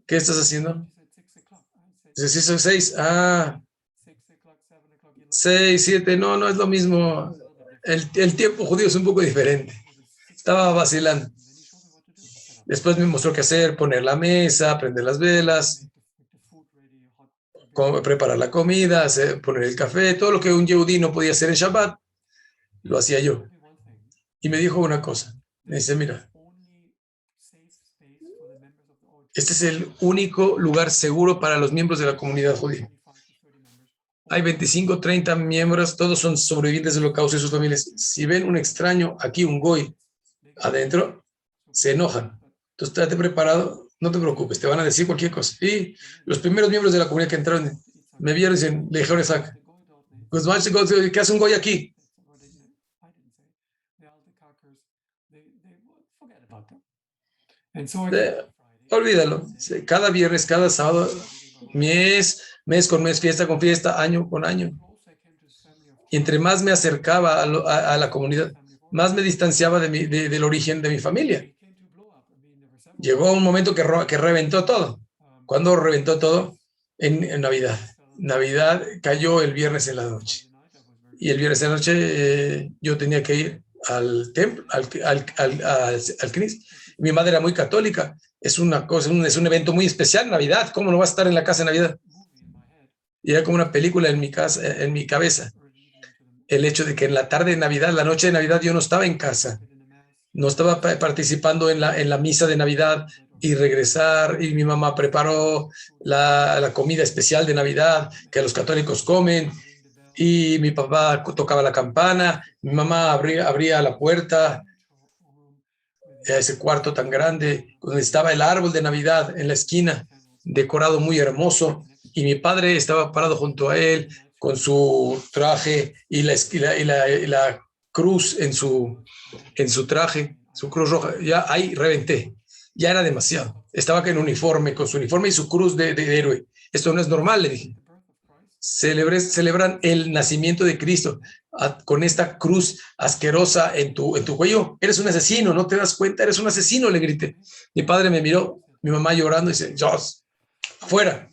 ¿Qué estás haciendo? Dice, sí, son 6. 6, 7. No es lo mismo. El tiempo judío es un poco diferente. Estaba vacilando. Después me mostró qué hacer, poner la mesa, prender las velas, preparar la comida, poner el café, todo lo que un yehudí no podía hacer en Shabbat, lo hacía yo. Y me dijo una cosa. Me dice, mira, este es el único lugar seguro para los miembros de la comunidad judía. Hay 25, 30 miembros, todos son sobrevivientes del holocausto y sus familias. Si ven un extraño aquí, un goy, adentro, se enojan. Entonces, estate preparado, no te preocupes, te van a decir cualquier cosa. Y los primeros miembros de la comunidad que entraron, me vieron y dicen, le dijeron, pues, ¿qué hace un goy aquí? Olvídalo. Cada viernes, cada sábado, mes con mes, fiesta con fiesta, año con año. Y entre más me acercaba a la comunidad, más me distanciaba del origen de mi familia. Llegó un momento que reventó todo. ¿Cuándo reventó todo? En Navidad. Navidad cayó el viernes en la noche. Y el viernes en la noche yo tenía que ir al templo, al Knis. Mi madre era muy católica. Es una cosa, es un evento muy especial, Navidad. ¿Cómo no va a estar en la casa en Navidad? Y era como una película en mi casa, en mi cabeza. El hecho de que en la tarde de Navidad, la noche de Navidad, yo no estaba en casa. No estaba participando en la misa de Navidad y regresar. Y mi mamá preparó la comida especial de Navidad que los católicos comen. Y mi papá tocaba la campana. Mi mamá abría la puerta a ese cuarto tan grande, donde estaba el árbol de Navidad en la esquina, decorado muy hermoso, y mi padre estaba parado junto a él con su traje y la cruz en su traje, su cruz roja. Ya ahí reventé, ya era demasiado. Estaba en uniforme, con su uniforme y su cruz de héroe. Esto no es normal, le dije. Celebran el nacimiento de Cristo con esta cruz asquerosa en tu cuello. Eres un asesino, ¿no te das cuenta? Eres un asesino, le grité. Mi padre me miró, mi mamá llorando y dice, Joss, fuera.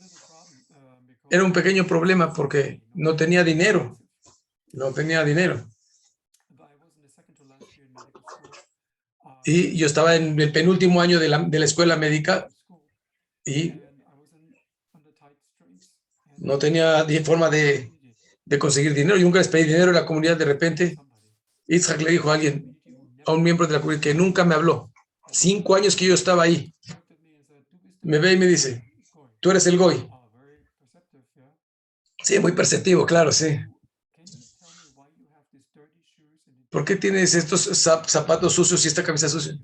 Era un pequeño problema porque no tenía dinero. No tenía dinero. Y yo estaba en el penúltimo año de la escuela médica y no tenía forma de conseguir dinero. Yo nunca les pedí dinero a la comunidad. De repente, Itzhak le dijo a alguien, a un miembro de la comunidad que nunca me habló. 5 años que yo estaba ahí. Me ve y me dice, tú eres el Goy. Sí, muy perceptivo, claro, sí. ¿Por qué tienes estos zapatos sucios y esta camisa sucia?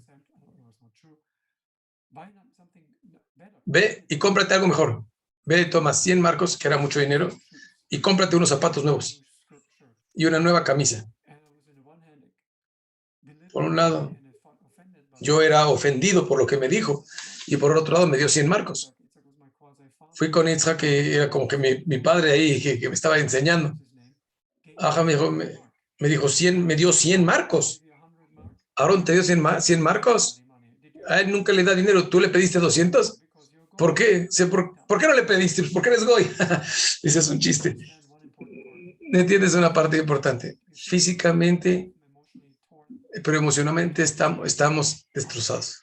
Ve y cómprate algo mejor. Ve, toma 100 marcos, que era mucho dinero, y cómprate unos zapatos nuevos y una nueva camisa. Por un lado, yo era ofendido por lo que me dijo, y por otro lado me dio 100 marcos. Fui con Itzhak, que era como que mi padre ahí, que me estaba enseñando. Ajá, me dijo 100, me dio 100 marcos. Aaron, ¿te dio 100 marcos? A él nunca le da dinero. ¿Tú le pediste 200? ¿Por qué? ¿Por qué no le pediste? ¿Por qué eres Goy? Ese es un chiste. ¿Entiendes una parte importante? Físicamente, pero emocionalmente estamos destrozados.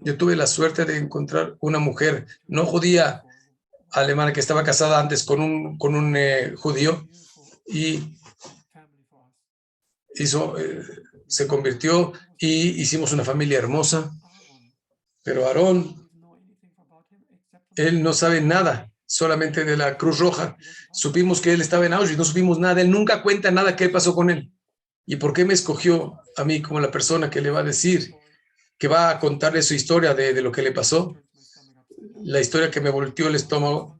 Yo tuve la suerte de encontrar una mujer no judía alemana que estaba casada antes con un judío y se convirtió y hicimos una familia hermosa. Pero Aarón, él no sabe nada, solamente de la Cruz Roja. Supimos que él estaba en Auschwitz, no supimos nada. Él nunca cuenta nada qué pasó con él. ¿Y por qué me escogió a mí como la persona que le va a decir, que va a contarle su historia de lo que le pasó? La historia que me volteó el estómago,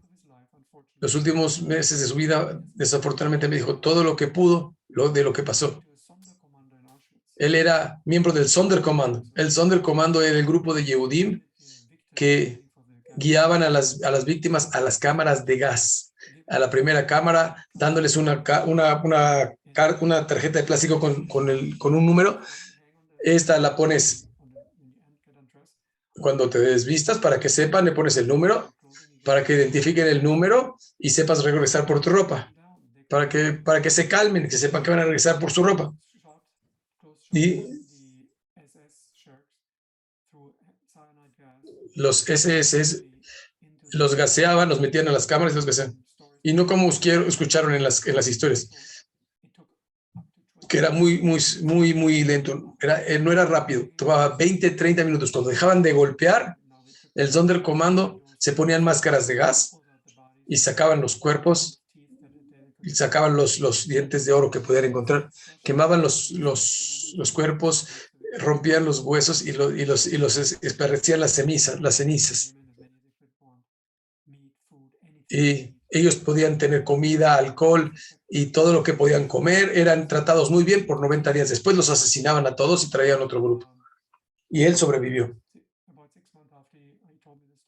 los últimos meses de su vida, desafortunadamente me dijo todo lo que pudo de lo que pasó. Él era miembro del Sonderkommando. El Sonderkommando era el grupo de Yehudim que guiaban a las víctimas a las cámaras de gas. A la primera cámara, dándoles una tarjeta de plástico con un número. Esta la pones cuando te desvistas para que sepan, le pones el número, para que identifiquen el número y sepas regresar por tu ropa. Para que se calmen, que sepan que van a regresar por su ropa. Y los SS los gaseaban, los metían a las cámaras y los gaseaban. Y no como escucharon en las historias, que era muy lento. No era rápido, tomaba 20, 30 minutos. Cuando dejaban de golpear, el Sonderkommando se ponían máscaras de gas y sacaban los cuerpos, y sacaban los dientes de oro que podían encontrar, quemaban los cuerpos, rompían los huesos y los esparcían las cenizas. Y ellos podían tener comida, alcohol y todo lo que podían comer. Eran tratados muy bien por 90 días. Después los asesinaban a todos y traían otro grupo. Y él sobrevivió.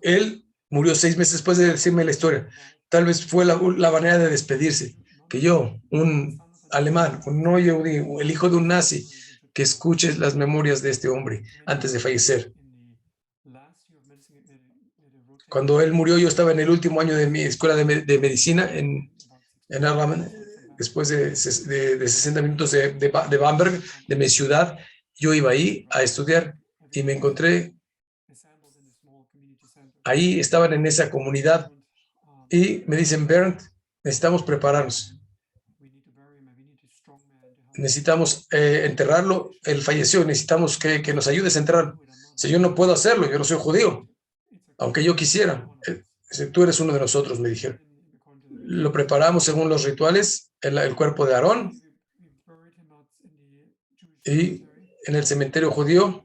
Él murió 6 meses después de decirme la historia. Tal vez fue la manera de despedirse. Que yo, un alemán, un no yehudí, el hijo de un nazi, que escuche las memorias de este hombre antes de fallecer. Cuando él murió, yo estaba en el último año de mi escuela de medicina en Erlangen, después de 60 minutos de Bamberg, de mi ciudad. Yo iba ahí a estudiar y me encontré. Ahí estaban en esa comunidad y me dicen, Bernd, necesitamos prepararnos. Necesitamos enterrarlo. Él falleció, necesitamos que nos ayudes a enterrarlo. Si yo no puedo hacerlo, yo no soy judío, aunque yo quisiera. Tú eres uno de nosotros, me dijeron. Lo preparamos según los rituales, el cuerpo de Aarón, y en el cementerio judío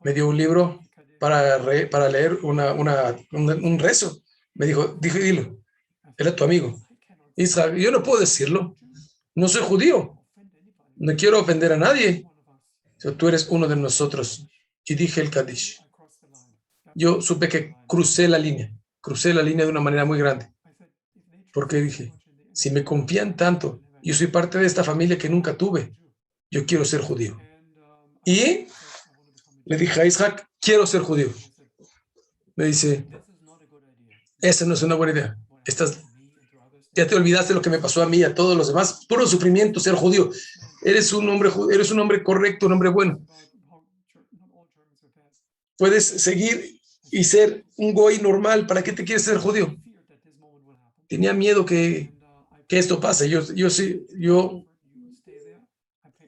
me dio un libro para leer un rezo. Me dijo, dilo, era tu amigo. Israel, yo no puedo decirlo, no soy judío, no quiero ofender a nadie. Tú eres uno de nosotros. Y dije el Kaddish. Yo supe que crucé la línea de una manera muy grande. Porque dije, si me confían tanto, yo soy parte de esta familia que nunca tuve, yo quiero ser judío. Y le dije a Isaac, quiero ser judío. Me dice, esa no es una buena idea. Ya te olvidaste lo que me pasó a mí y a todos los demás. Puro sufrimiento ser judío. Eres un hombre correcto, un hombre bueno. Puedes seguir y ser un goy normal. ¿Para qué te quieres ser judío? Tenía miedo que esto pase.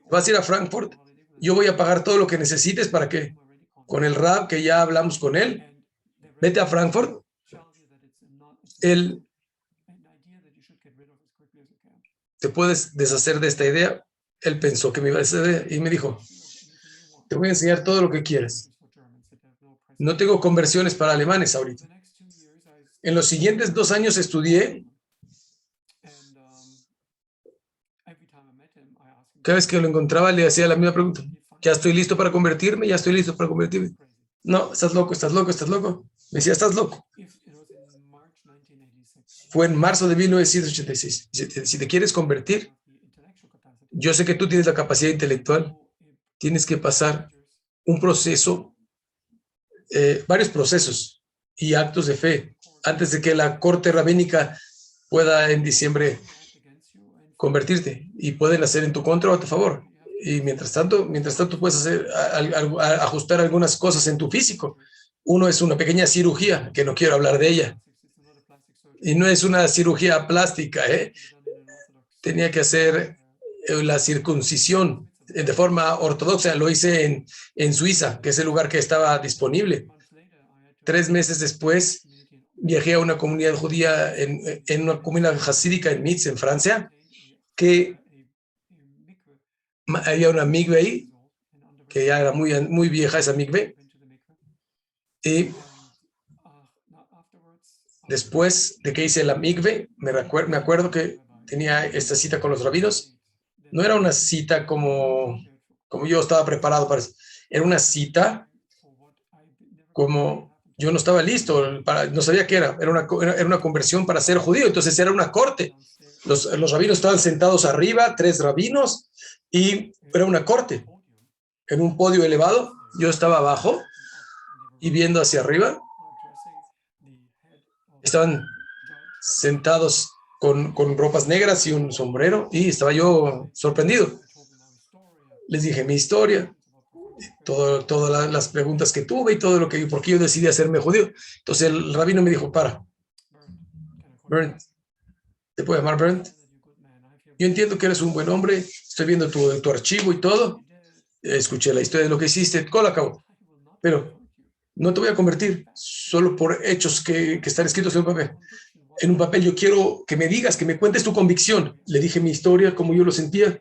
Vas a ir a Frankfurt. Yo voy a pagar todo lo que necesites para que, con el Rab, que ya hablamos con él, vete a Frankfurt. Él te puedes deshacer de esta idea. Él pensó que me iba a deshacer y me dijo, te voy a enseñar todo lo que quieras. No tengo conversiones para alemanes ahorita. En los siguientes 2 años estudié. Cada vez que lo encontraba le hacía la misma pregunta. ¿Ya estoy listo para convertirme? ¿Ya estoy listo para convertirme? No, estás loco, estás loco, estás loco. Me decía, estás loco. Fue en marzo de 1986. Si te quieres convertir, yo sé que tú tienes la capacidad intelectual. Tienes que pasar un proceso, varios procesos y actos de fe antes de que la corte rabínica pueda en diciembre convertirte, y pueden hacer en tu contra o a tu favor. Y mientras tanto puedes ajustar algunas cosas en tu físico. Uno es una pequeña cirugía, que no quiero hablar de ella. Y no es una cirugía plástica, Tenía que hacer la circuncisión de forma ortodoxa. Lo hice en Suiza, que es el lugar que estaba disponible. 3 meses después, viajé a una comunidad judía, en una comunidad hasídica en Metz, en Francia, que había una migbe ahí, que ya era muy vieja esa migbe, y Después de que hice la mikve, me acuerdo que tenía esta cita con los rabinos. No era una cita como yo estaba preparado para eso. Era una cita como yo no estaba listo, no sabía qué era. Era una conversión para ser judío, entonces era una corte. Los rabinos estaban sentados arriba, 3 rabinos, y era una corte en un podio elevado. Yo estaba abajo y viendo hacia arriba. Estaban sentados con ropas negras y un sombrero, y estaba yo sorprendido. Les dije mi historia, todas las preguntas que tuve y todo por qué yo decidí hacerme judío. Entonces el rabino me dijo, Bernd, ¿te puedo llamar Bernd? Yo entiendo que eres un buen hombre, estoy viendo tu archivo y todo, escuché la historia de lo que hiciste, acabó, pero no te voy a convertir solo por hechos que están escritos en un papel. En un papel yo quiero que me digas, que me cuentes tu convicción. Le dije mi historia, cómo yo lo sentía,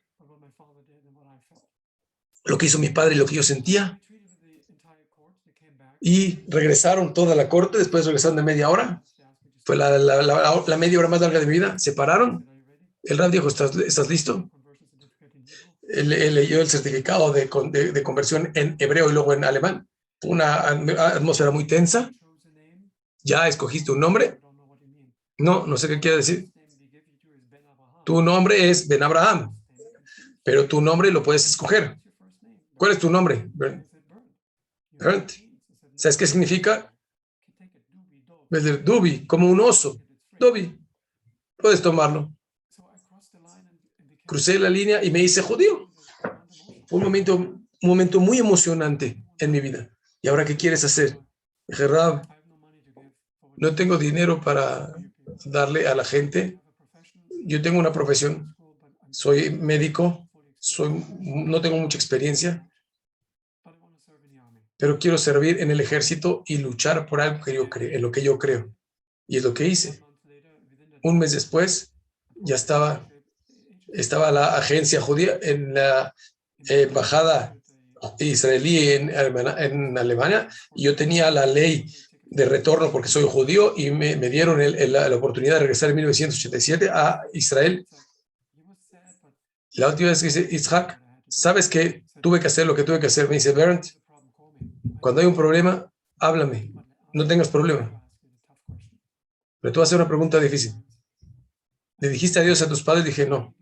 lo que hizo mi padre y lo que yo sentía. Y regresaron toda la corte, después regresaron de media hora. Fue la media hora más larga de mi vida. Se pararon. El rab dijo, ¿estás listo? Él leyó el certificado de conversión en hebreo y luego en alemán. Fue una atmósfera muy tensa. ¿Ya escogiste un nombre? No sé qué quiere decir. Tu nombre es Ben Abraham, pero tu nombre lo puedes escoger. ¿Cuál es tu nombre? Bernd. ¿Sabes qué significa? Dubi, como un oso. Dubi. Puedes tomarlo. Crucé la línea y me hice judío. Fue un momento muy emocionante en mi vida. ¿Y ahora qué quieres hacer? Dije, Rab, no tengo dinero para darle a la gente. Yo tengo una profesión. Soy médico. No tengo mucha experiencia, pero quiero servir en el ejército y luchar por algo que yo creo, en lo que yo creo. Y es lo que hice. Un mes después, ya estaba la agencia judía en la embajada israelí en Alemania, y yo tenía la ley de retorno porque soy judío, y me dieron la oportunidad de regresar en 1987 a Israel. La última vez que dice, Itzhak, ¿sabes que tuve que hacer lo que tuve que hacer? Me dice, Bernd, cuando hay un problema, háblame, no tengas problema. Pero tú vas a hacer una pregunta difícil. ¿Le dijiste adiós a tus padres? Dije, no.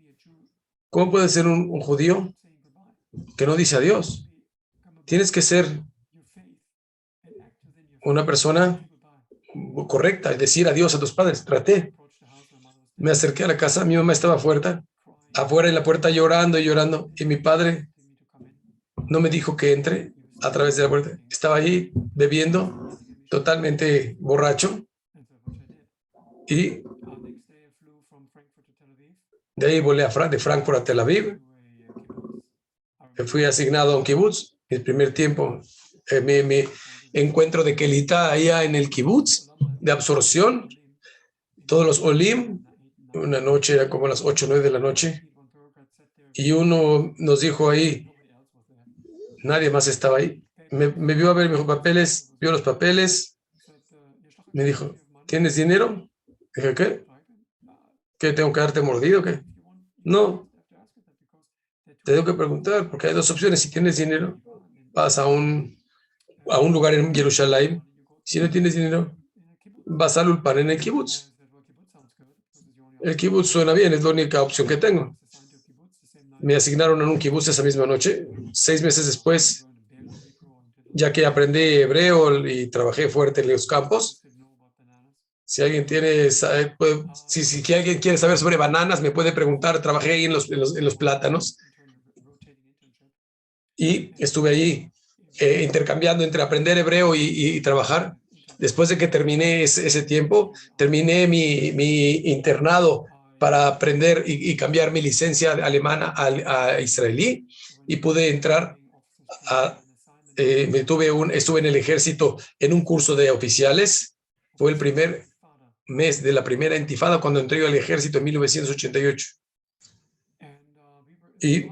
¿Cómo puede ser un judío que no dice adiós? Tienes que ser una persona correcta y decir adiós a tus padres. Traté. Me acerqué a la casa, mi mamá estaba afuera en la puerta llorando y llorando, y mi padre no me dijo que entre a través de la puerta. Estaba ahí bebiendo, totalmente borracho, y de ahí volé de Frankfurt a Tel Aviv. Fui asignado a un kibutz. El primer tiempo, mi encuentro de Kelita allá en el kibutz, de absorción, todos los olim, una noche, era como las 8 o 9 de la noche, y uno nos dijo ahí, nadie más estaba ahí. Me vio a ver, me dijo, papeles, vio los papeles, me dijo, ¿tienes dinero? Dije, ¿qué? ¿Qué, tengo que darte mordido? ¿Qué? No, te tengo que preguntar, porque hay 2 opciones. Si tienes dinero, vas a un lugar en Jerusalén. Si no tienes dinero, vas al Ulpan en el kibutz. El kibutz suena bien, es la única opción que tengo. Me asignaron en un kibutz esa misma noche. 6 meses después, ya que aprendí hebreo y trabajé fuerte en los campos, si alguien si alguien quiere saber sobre bananas, me puede preguntar. Trabajé ahí en los plátanos, y estuve ahí intercambiando entre aprender hebreo y trabajar. Después de que terminé ese tiempo, terminé mi internado para aprender y cambiar mi licencia alemana a israelí, y pude entrar estuve en el ejército en un curso de oficiales. Fue el primer mes de la primera intifada cuando entré al ejército en 1988. Y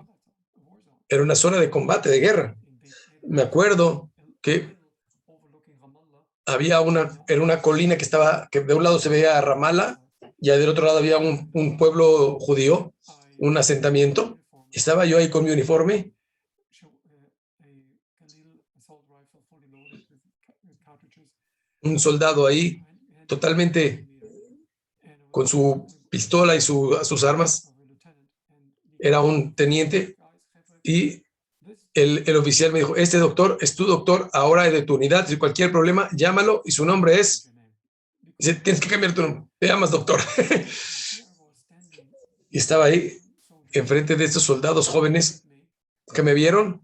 era una zona de combate, de guerra. Me acuerdo que había era una colina que de un lado se veía Ramala y del otro lado había un pueblo judío, un asentamiento. Estaba yo ahí con mi uniforme, un soldado ahí totalmente con su pistola y sus armas. Era un teniente y el oficial me dijo, este doctor es tu doctor, ahora es de tu unidad, si cualquier problema, llámalo y su nombre es, dice, tienes que cambiar tu nombre, te llamas doctor. Y estaba ahí enfrente de estos soldados jóvenes que me vieron.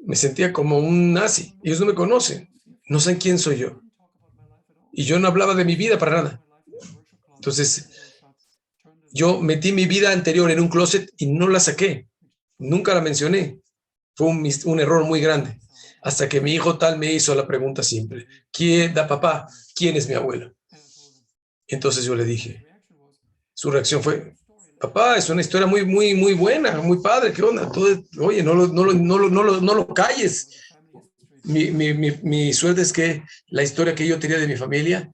Me sentía como un nazi. Ellos no me conocen, no saben quién soy yo. Y yo no hablaba de mi vida para nada. Entonces, yo metí mi vida anterior en un closet y no la saqué. Nunca la mencioné. Fue un error muy grande. Hasta que mi hijo tal me hizo la pregunta simple. Papá, ¿quién es mi abuelo? Entonces yo le dije. Su reacción fue, papá, es una historia muy, muy, muy buena, muy padre, ¿qué onda? Oye, no lo calles. Mi suerte es que la historia que yo tenía de mi familia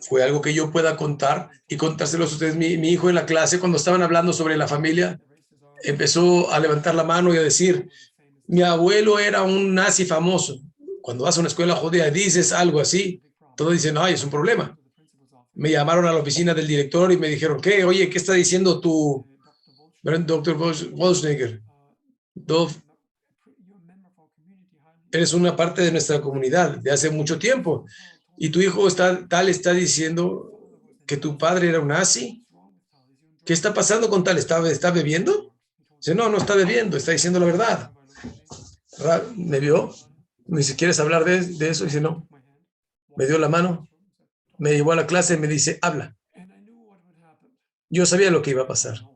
fue algo que yo pueda contar y contárselos a ustedes. Mi hijo en la clase, cuando estaban hablando sobre la familia, empezó a levantar la mano y a decir, mi abuelo era un nazi famoso. Cuando vas a una escuela judía y dices algo así, todos dicen, ay, es un problema. Me llamaron a la oficina del director y me dijeron, ¿qué? Oye, ¿qué está diciendo tu doctor Wolfsneger? Dov, eres una parte de nuestra comunidad de hace mucho tiempo y tu hijo está diciendo que tu padre era un nazi. ¿Qué está pasando con tal? ¿Está bebiendo? Dice, no está bebiendo, está diciendo la verdad. Me vio, me dice, ¿quieres hablar de eso? Dice, no. Me dio la mano, me llevó a la clase y me dice, habla. Yo sabía lo que iba a pasar.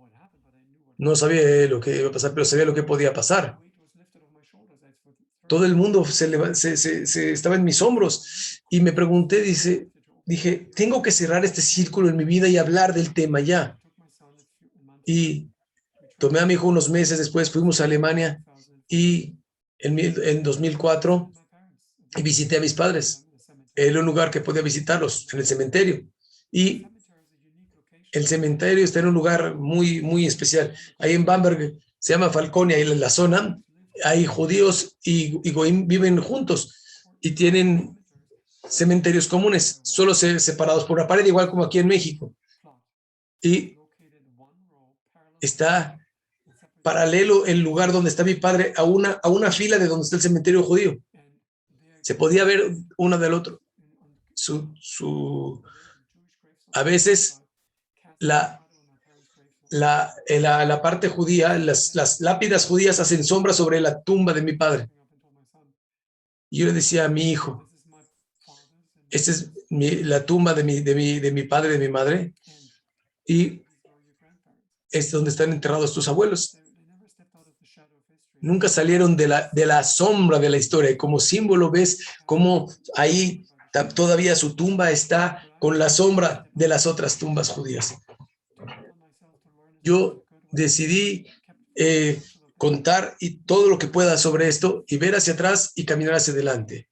No sabía lo que iba a pasar, pero sabía lo que podía pasar. Todo el mundo se estaba en mis hombros y me pregunté, dije, tengo que cerrar este círculo en mi vida y hablar del tema ya. Y tomé a mi hijo unos meses después, fuimos a Alemania y en 2004 y visité a mis padres. Era un lugar que podía visitarlos, en el cementerio. Y el cementerio está en un lugar muy, muy especial. Ahí en Bamberg se llama Falconia, ahí en la zona, hay judíos y goim viven juntos y tienen cementerios comunes, solo separados por una pared, igual como aquí en México. Y está paralelo el lugar donde está mi padre a una fila de donde está el cementerio judío. Se podía ver uno del otro. A veces la parte judía, las lápidas judías hacen sombra sobre la tumba de mi padre. Y yo le decía a mi hijo, esta es la tumba de mi padre, de mi madre, y es donde están enterrados tus abuelos. Nunca salieron de la sombra de la historia. Y como símbolo ves cómo ahí todavía su tumba está con la sombra de las otras tumbas judías. Yo decidí contar y todo lo que pueda sobre esto y ver hacia atrás y caminar hacia adelante.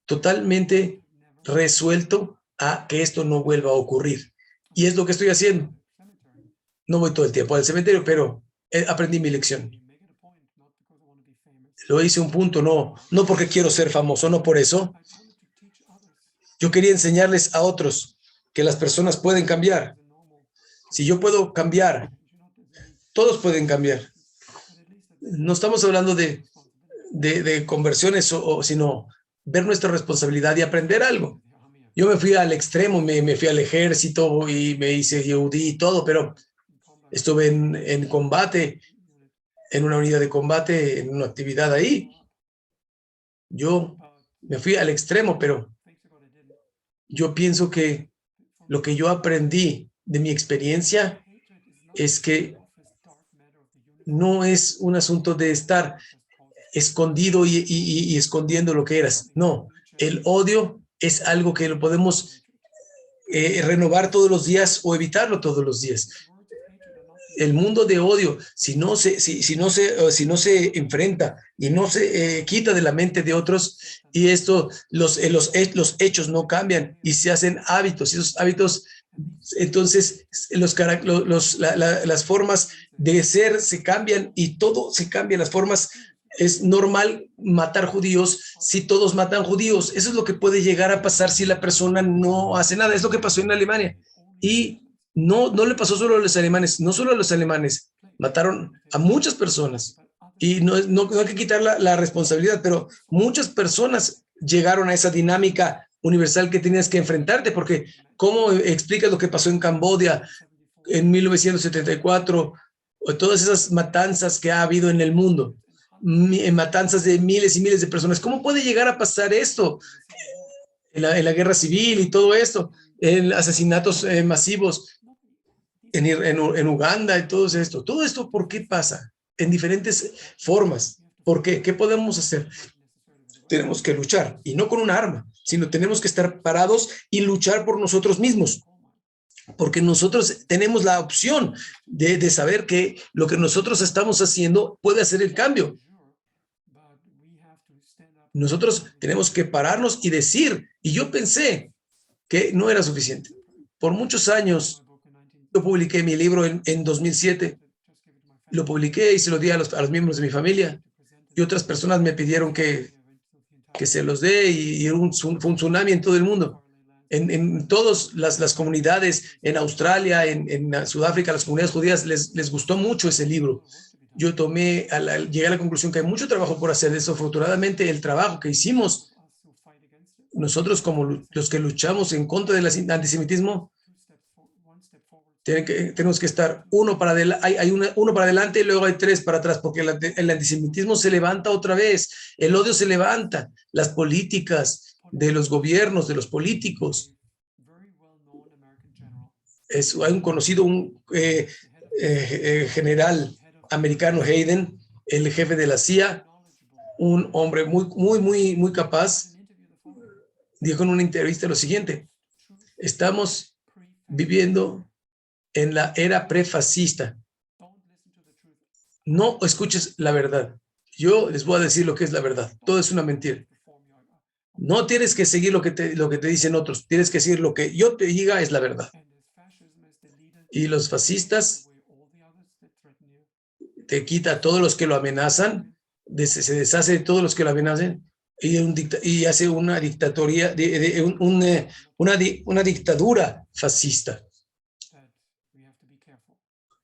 Totalmente resuelto a que esto no vuelva a ocurrir. Y es lo que estoy haciendo. No voy todo el tiempo al cementerio, pero aprendí mi lección. Lo hice un punto, no porque quiero ser famoso, no por eso. Yo quería enseñarles a otros que las personas pueden cambiar. Si yo puedo cambiar, todos pueden cambiar. No estamos hablando de conversiones, sino ver nuestra responsabilidad y aprender algo. Yo me fui al extremo, me fui al ejército y me hice Yehudí y todo, pero estuve en combate, en una unidad de combate, en una actividad ahí. Yo me fui al extremo, pero yo pienso que lo que yo aprendí de mi experiencia es que no es un asunto de estar escondido y escondiendo lo que eras. No, el odio es algo que lo podemos renovar todos los días o evitarlo todos los días. el mundo de odio, si no se enfrenta y no se quita de la mente de otros, y esto, los hechos no cambian y se hacen hábitos, y esos hábitos, entonces las formas de ser se cambian y todo se cambia, las formas. Es normal matar judíos si todos matan judíos. Eso es lo que puede llegar a pasar si la persona no hace nada. Es lo que pasó en Alemania. Y no le pasó solo a los alemanes, no solo a los alemanes, mataron a muchas personas. Y no hay que quitar la responsabilidad, pero muchas personas llegaron a esa dinámica universal que tenías que enfrentarte, porque ¿cómo explicas lo que pasó en Camboya en 1974 o todas esas matanzas que ha habido en el mundo? Matanzas de miles y miles de personas. ¿Cómo puede llegar a pasar esto en la guerra civil y todo esto? En asesinatos masivos en Uganda y todo esto. Todo esto, ¿por qué pasa? En diferentes formas. ¿Por qué? ¿Qué podemos hacer? Tenemos que luchar, y no con un arma, sino tenemos que estar parados y luchar por nosotros mismos. Porque nosotros tenemos la opción de saber que lo que nosotros estamos haciendo puede hacer el cambio. Nosotros tenemos que pararnos y decir, y yo pensé que no era suficiente. Por muchos años, yo publiqué mi libro en 2007, lo publiqué y se lo di a los miembros de mi familia, y otras personas me pidieron que se los dé, y fue un tsunami en todo el mundo. En todas las comunidades, en Australia, en Sudáfrica, las comunidades judías les gustó mucho ese libro. Yo llegué a la conclusión que hay mucho trabajo por hacer. Desafortunadamente, el trabajo que hicimos nosotros como los que luchamos en contra del antisemitismo, tenemos que estar uno para adelante y luego hay tres para atrás, porque el antisemitismo se levanta otra vez, el odio se levanta, las políticas de los gobiernos, de los políticos. Hay un conocido general americano, Hayden, el jefe de la CIA, un hombre muy capaz, dijo en una entrevista lo siguiente: estamos viviendo en la era prefascista. No escuches la verdad. Yo les voy a decir lo que es la verdad. Todo es una mentira. No tienes que seguir lo que te dicen otros. Tienes que decir lo que yo te diga es la verdad. Y los fascistas te quita a todos los que lo amenazan, se deshace de todos los que lo amenazan, y hace una dictatoría, una dictadura fascista.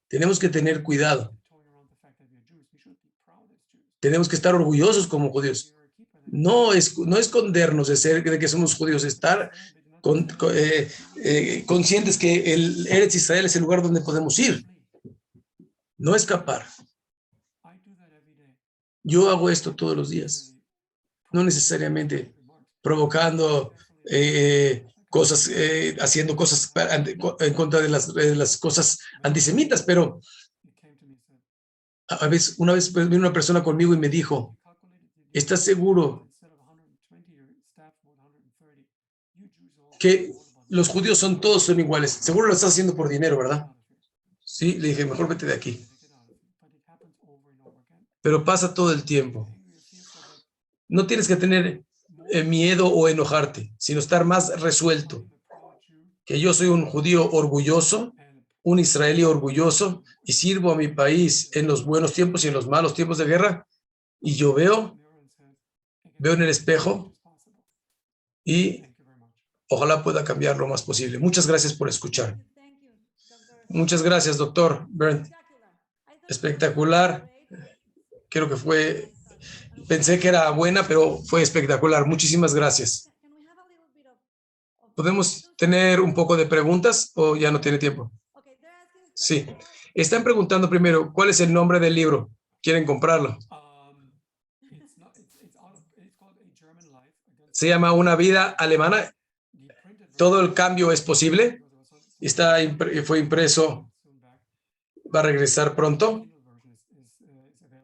Tenemos que tener cuidado. Tenemos que estar orgullosos como judíos. No escondernos de que somos judíos, estar conscientes que el Eretz Israel es el lugar donde podemos ir. No escapar. Yo hago esto todos los días. No necesariamente provocando cosas, haciendo cosas en contra de las cosas antisemitas, pero una vez vino una persona conmigo y me dijo: ¿estás seguro que los judíos todos son iguales? Seguro lo estás haciendo por dinero, ¿verdad? Sí, le dije: mejor vete de aquí. Pero pasa todo el tiempo. No tienes que tener miedo o enojarte, sino estar más resuelto. Que yo soy un judío orgulloso, un israelí orgulloso, y sirvo a mi país en los buenos tiempos y en los malos tiempos de guerra. Y yo veo en el espejo y ojalá pueda cambiar lo más posible. Muchas gracias por escuchar. Muchas gracias, doctor Bernd. Espectacular. Creo que pensé que era buena, pero fue espectacular. Muchísimas gracias. ¿Podemos tener un poco de preguntas o ya no tiene tiempo? Sí. Están preguntando primero, ¿cuál es el nombre del libro? ¿Quieren comprarlo? Se llama Una vida alemana. Todo el cambio es posible. Fue impreso. Va a regresar pronto.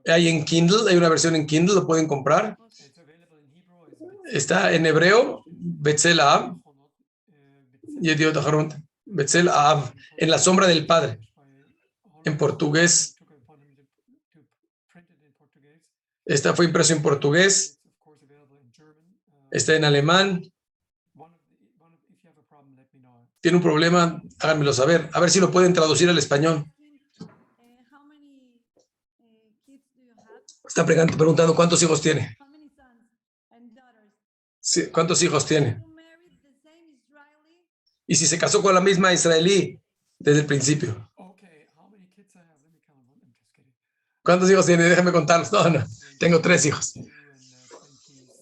Hay en Kindle, hay una versión en Kindle, lo pueden comprar. Está en hebreo, Betzel Av, Betzel Av, en la sombra del Padre. en portugués. Esta fue impreso en portugués. Está en alemán. ¿Tiene un problema? Háganmelo saber. A ver si lo pueden traducir al español. Está preguntando cuántos hijos tiene. Sí, ¿cuántos hijos tiene? Y si se casó con la misma israelí desde el principio. ¿Cuántos hijos tiene? Déjame contarlos. No. Tengo 3 hijos.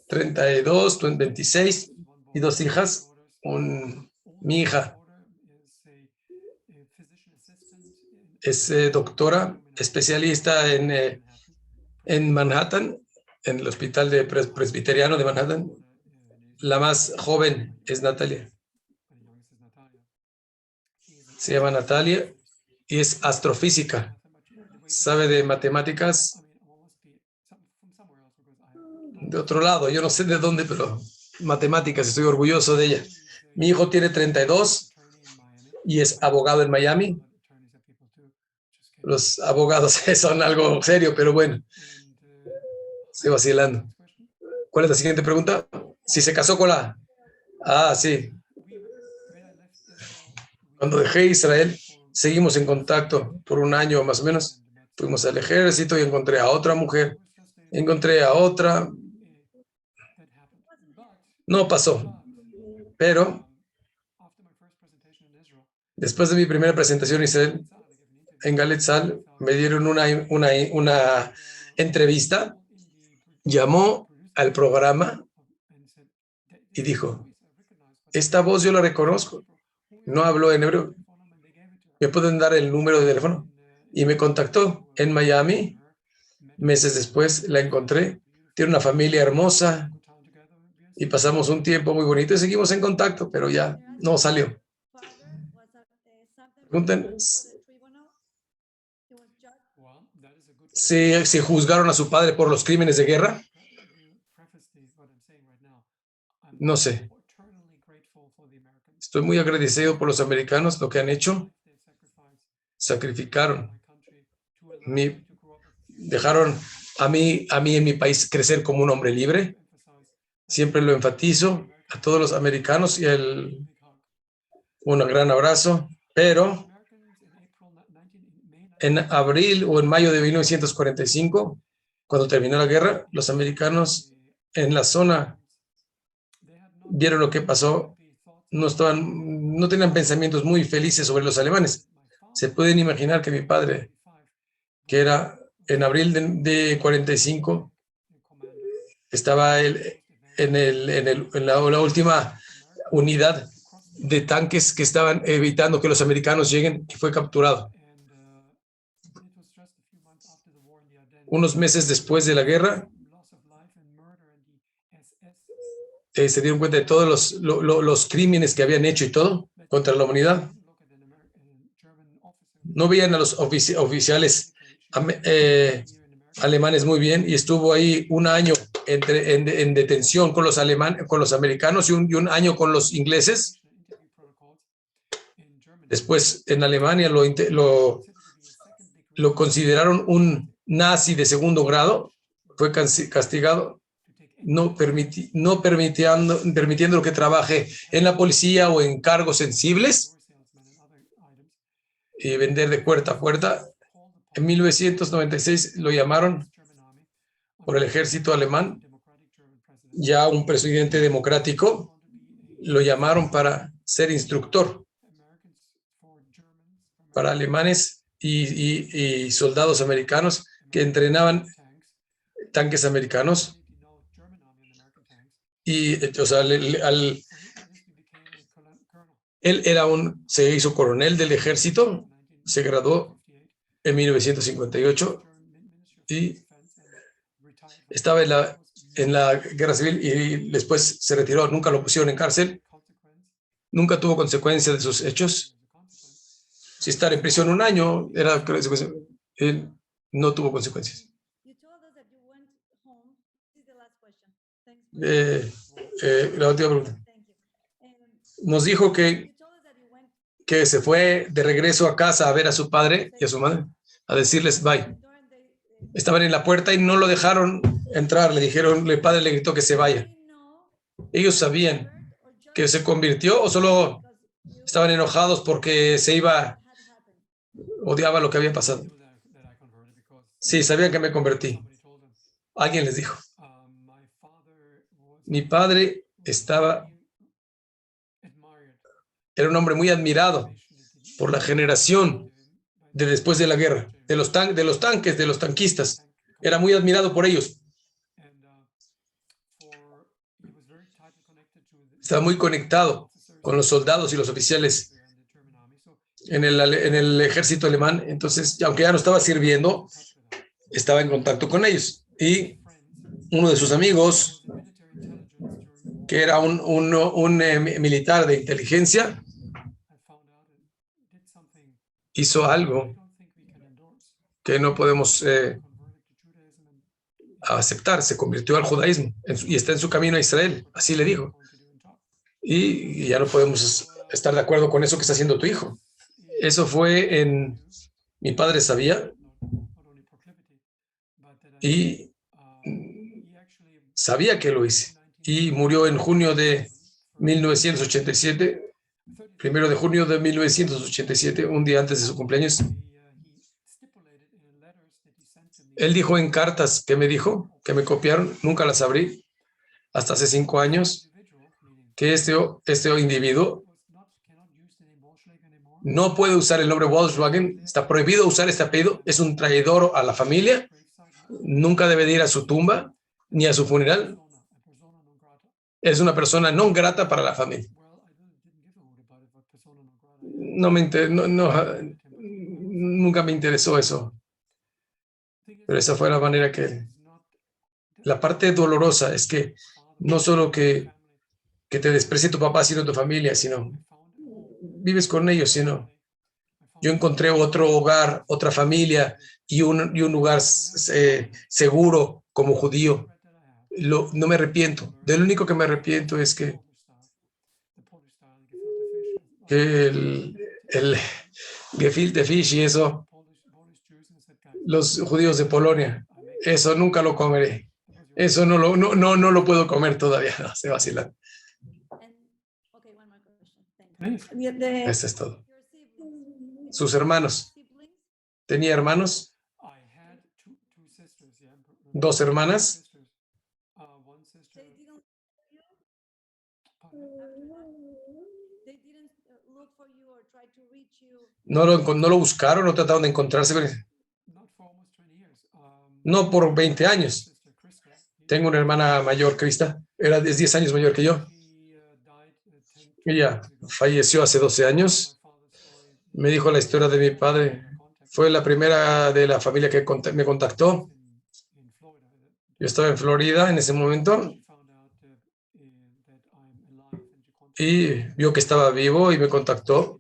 32, 26 y 2 hijas. Mi hija es doctora, especialista en Manhattan, en el Hospital de Presbiteriano de Manhattan. La más joven es Natalia. Se llama Natalia y es astrofísica. Sabe de matemáticas de otro lado. Yo no sé de dónde, pero matemáticas, estoy orgulloso de ella. Mi hijo tiene 32 y es abogado en Miami. Los abogados son algo serio, pero bueno, estoy vacilando. ¿Cuál es la siguiente pregunta? Si se casó con la... Ah, sí. Cuando dejé Israel, seguimos en contacto por un año más o menos. Fuimos al ejército y encontré a otra mujer. Encontré a otra. No pasó. Pero después de mi primera presentación en Israel, en Galei Tzahal, me dieron una entrevista. Llamó al programa y dijo, esta voz yo la reconozco. No habló en hebreo. ¿Me pueden dar el número de teléfono? Y me contactó en Miami. Meses después la encontré. Tiene una familia hermosa y pasamos un tiempo muy bonito y seguimos en contacto, pero ya no salió. Preguntan si juzgaron a su padre por los crímenes de guerra. No sé. Estoy muy agradecido por los americanos, lo que han hecho. Sacrificaron. Dejaron a mí en mi país crecer como un hombre libre. Siempre lo enfatizo a todos los americanos y un gran abrazo. Pero en abril o en mayo de 1945, cuando terminó la guerra, los americanos en la zona vieron lo que pasó. No tenían pensamientos muy felices sobre los alemanes. Se pueden imaginar que mi padre, que era en abril de 45, estaba en la última unidad de tanques que estaban evitando que los americanos lleguen y fue capturado. Unos meses después de la guerra, se dieron cuenta de todos los crímenes que habían hecho y todo contra la humanidad. No veían a los oficiales alemanes muy bien y estuvo ahí un año en detención con los americanos y un año con los ingleses. Después en Alemania lo consideraron un nazi de segundo grado, fue castigado, no permitiendo que trabaje en la policía o en cargos sensibles y vender de puerta a puerta. En 1996 lo llamaron por el ejército alemán, ya un presidente democrático, lo llamaron para ser instructor para alemanes y soldados americanos que entrenaban tanques americanos. Y o sea, él se hizo coronel del ejército, se graduó en 1958 y estaba en la guerra civil y después se retiró. Nunca lo pusieron en cárcel, nunca tuvo consecuencias de sus hechos. Si estar en prisión un año, él no tuvo consecuencias. La última pregunta. Nos dijo que que se fue de regreso a casa a ver a su padre y a su madre, a decirles bye. Estaban en la puerta y no lo dejaron entrar. Le dijeron, el padre le gritó que se vaya. Ellos sabían que se convirtió o solo estaban enojados porque se iba, odiaba lo que había pasado. Sí, sabían que me convertí. Alguien les dijo. Mi padre era un hombre muy admirado por la generación de después de la guerra, de los tanques, de los tanquistas. Era muy admirado por ellos. Estaba muy conectado con los soldados y los oficiales en el ejército alemán. Entonces, aunque ya no estaba sirviendo, estaba en contacto con ellos. Y uno de sus amigos, que era un militar de inteligencia, hizo algo que no podemos aceptar. Se convirtió al judaísmo y está en su camino a Israel. Así le dijo. Y ya no podemos estar de acuerdo con eso que está haciendo tu hijo. Eso fue mi padre sabía y sabía que lo hice. Y murió en junio de 1987, 1 de junio de 1987, un día antes de su cumpleaños. Él dijo en cartas que me dijo, que me copiaron, nunca las abrí, hasta hace 5 años, que este individuo no puede usar el nombre Volkswagen, está prohibido usar este apellido, es un traidor a la familia, nunca debe de ir a su tumba ni a su funeral, es una persona no grata para la familia. Nunca me interesó eso, pero esa fue la manera que... La parte dolorosa es que no solo que te desprecie tu papá, sino tu familia, sino vives con ellos, sino yo encontré otro hogar, otra familia y un lugar seguro como judío. No me arrepiento. Del único que me arrepiento es que el gefilte fish y eso, los judíos de Polonia, eso nunca lo comeré. Eso no lo puedo comer todavía. No, se vacilan. Eso es todo. Sus hermanos. ¿Tenía hermanos? 2 hermanas. No lo buscaron, no trataron de encontrarse con él. No por 20 años. Tengo una hermana mayor, Krista. Es 10 años mayor que yo. Ella falleció hace 12 años. Me dijo la historia de mi padre. Fue la primera de la familia que me contactó. Yo estaba en Florida en ese momento y vio que estaba vivo y me contactó.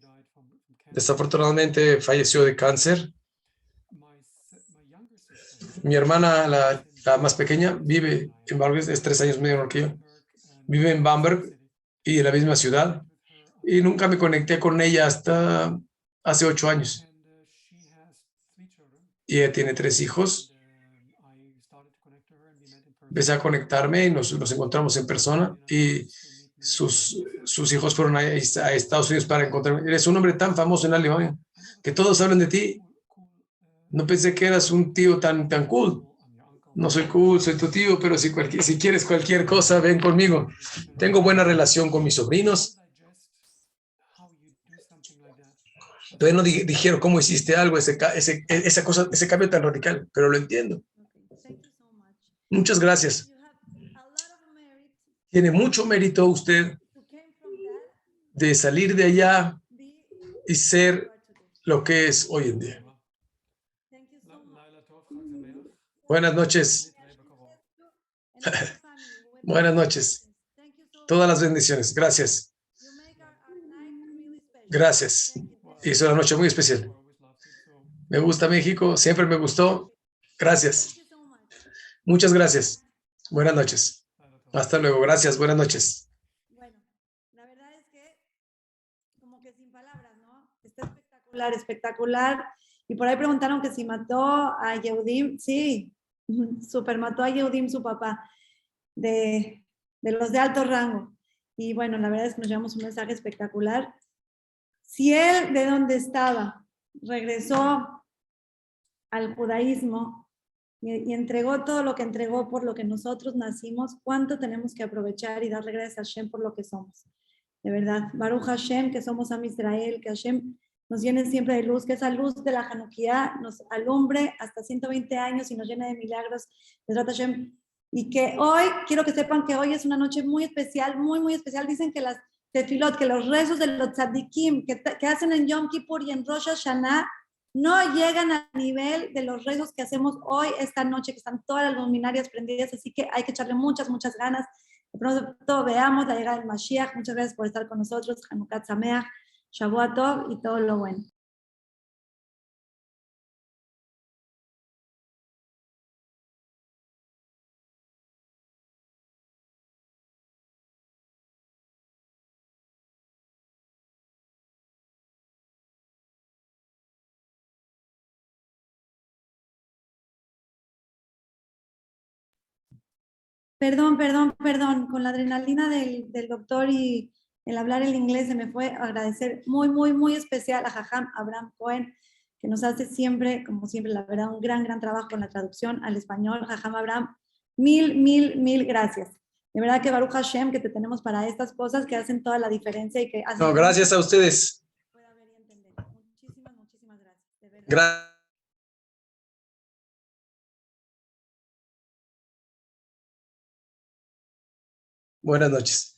Desafortunadamente falleció de cáncer. Mi hermana, la más pequeña, vive en Bamberg, es 3 años menor que yo. Vive en Bamberg y en la misma ciudad. Y nunca me conecté con ella hasta hace 8 años. Y ella tiene 3 hijos. Empecé a conectarme y nos encontramos en persona. Y sus hijos fueron a Estados Unidos para encontrarme. Eres un hombre tan famoso en Alemania que todos hablan de ti. No pensé que eras un tío tan cool. No soy cool, soy tu tío, pero si quieres cualquier cosa, ven conmigo. Tengo buena relación con mis sobrinos. Todavía no dijeron cómo hiciste algo, esa cosa, ese cambio tan radical, pero lo entiendo. Muchas gracias. Tiene mucho mérito usted de salir de allá y ser lo que es hoy en día. Buenas noches. Buenas noches. Todas las bendiciones. Gracias. Gracias. Hizo una noche muy especial. Me gusta México. Siempre me gustó. Gracias. Muchas gracias. Buenas noches. Hasta luego. Gracias. Buenas noches. Bueno, la verdad es que, como que sin palabras, ¿no? Está espectacular, espectacular. Y por ahí preguntaron que si mató a Yehudim. Sí, super mató a Yehudim, su papá, de los de alto rango. Y bueno, la verdad es que nos llevamos un mensaje espectacular. Si él de donde estaba regresó al judaísmo y entregó todo lo que entregó por lo que nosotros nacimos, ¿cuánto tenemos que aprovechar y darle gracias a Hashem por lo que somos? De verdad, Baruch Hashem, que somos Am Israel, que Hashem nos llene siempre de luz, que esa luz de la Hanukkah nos alumbre hasta 120 años y nos llene de milagros, Bezrat Hashem. Y que hoy, quiero que sepan que hoy es una noche muy especial, muy, muy especial. Dicen que las tefilot, que los rezos de los tzadikim que hacen en Yom Kippur y en Rosh Hashanah no llegan al nivel de los rezos que hacemos hoy, esta noche, que están todas las luminarias prendidas, así que hay que echarle muchas, muchas ganas. De pronto veamos la llegada del Mashiach. Muchas gracias por estar con nosotros. Hanukkah Sameach, Shavua Tov y todo lo bueno. Perdón. Con la adrenalina del doctor y el hablar el inglés se me fue a agradecer muy, muy, muy especial a Jajam Abraham Cohen, que nos hace siempre, como siempre, la verdad, un gran, gran trabajo con la traducción al español. Jajam Abraham, mil gracias. De verdad que Baruch Hashem, que te tenemos para estas cosas que hacen toda la diferencia y que hacen... No, gracias a ustedes. Pueda ver y entender. Muchísimas gracias. De verdad. Buenas noches.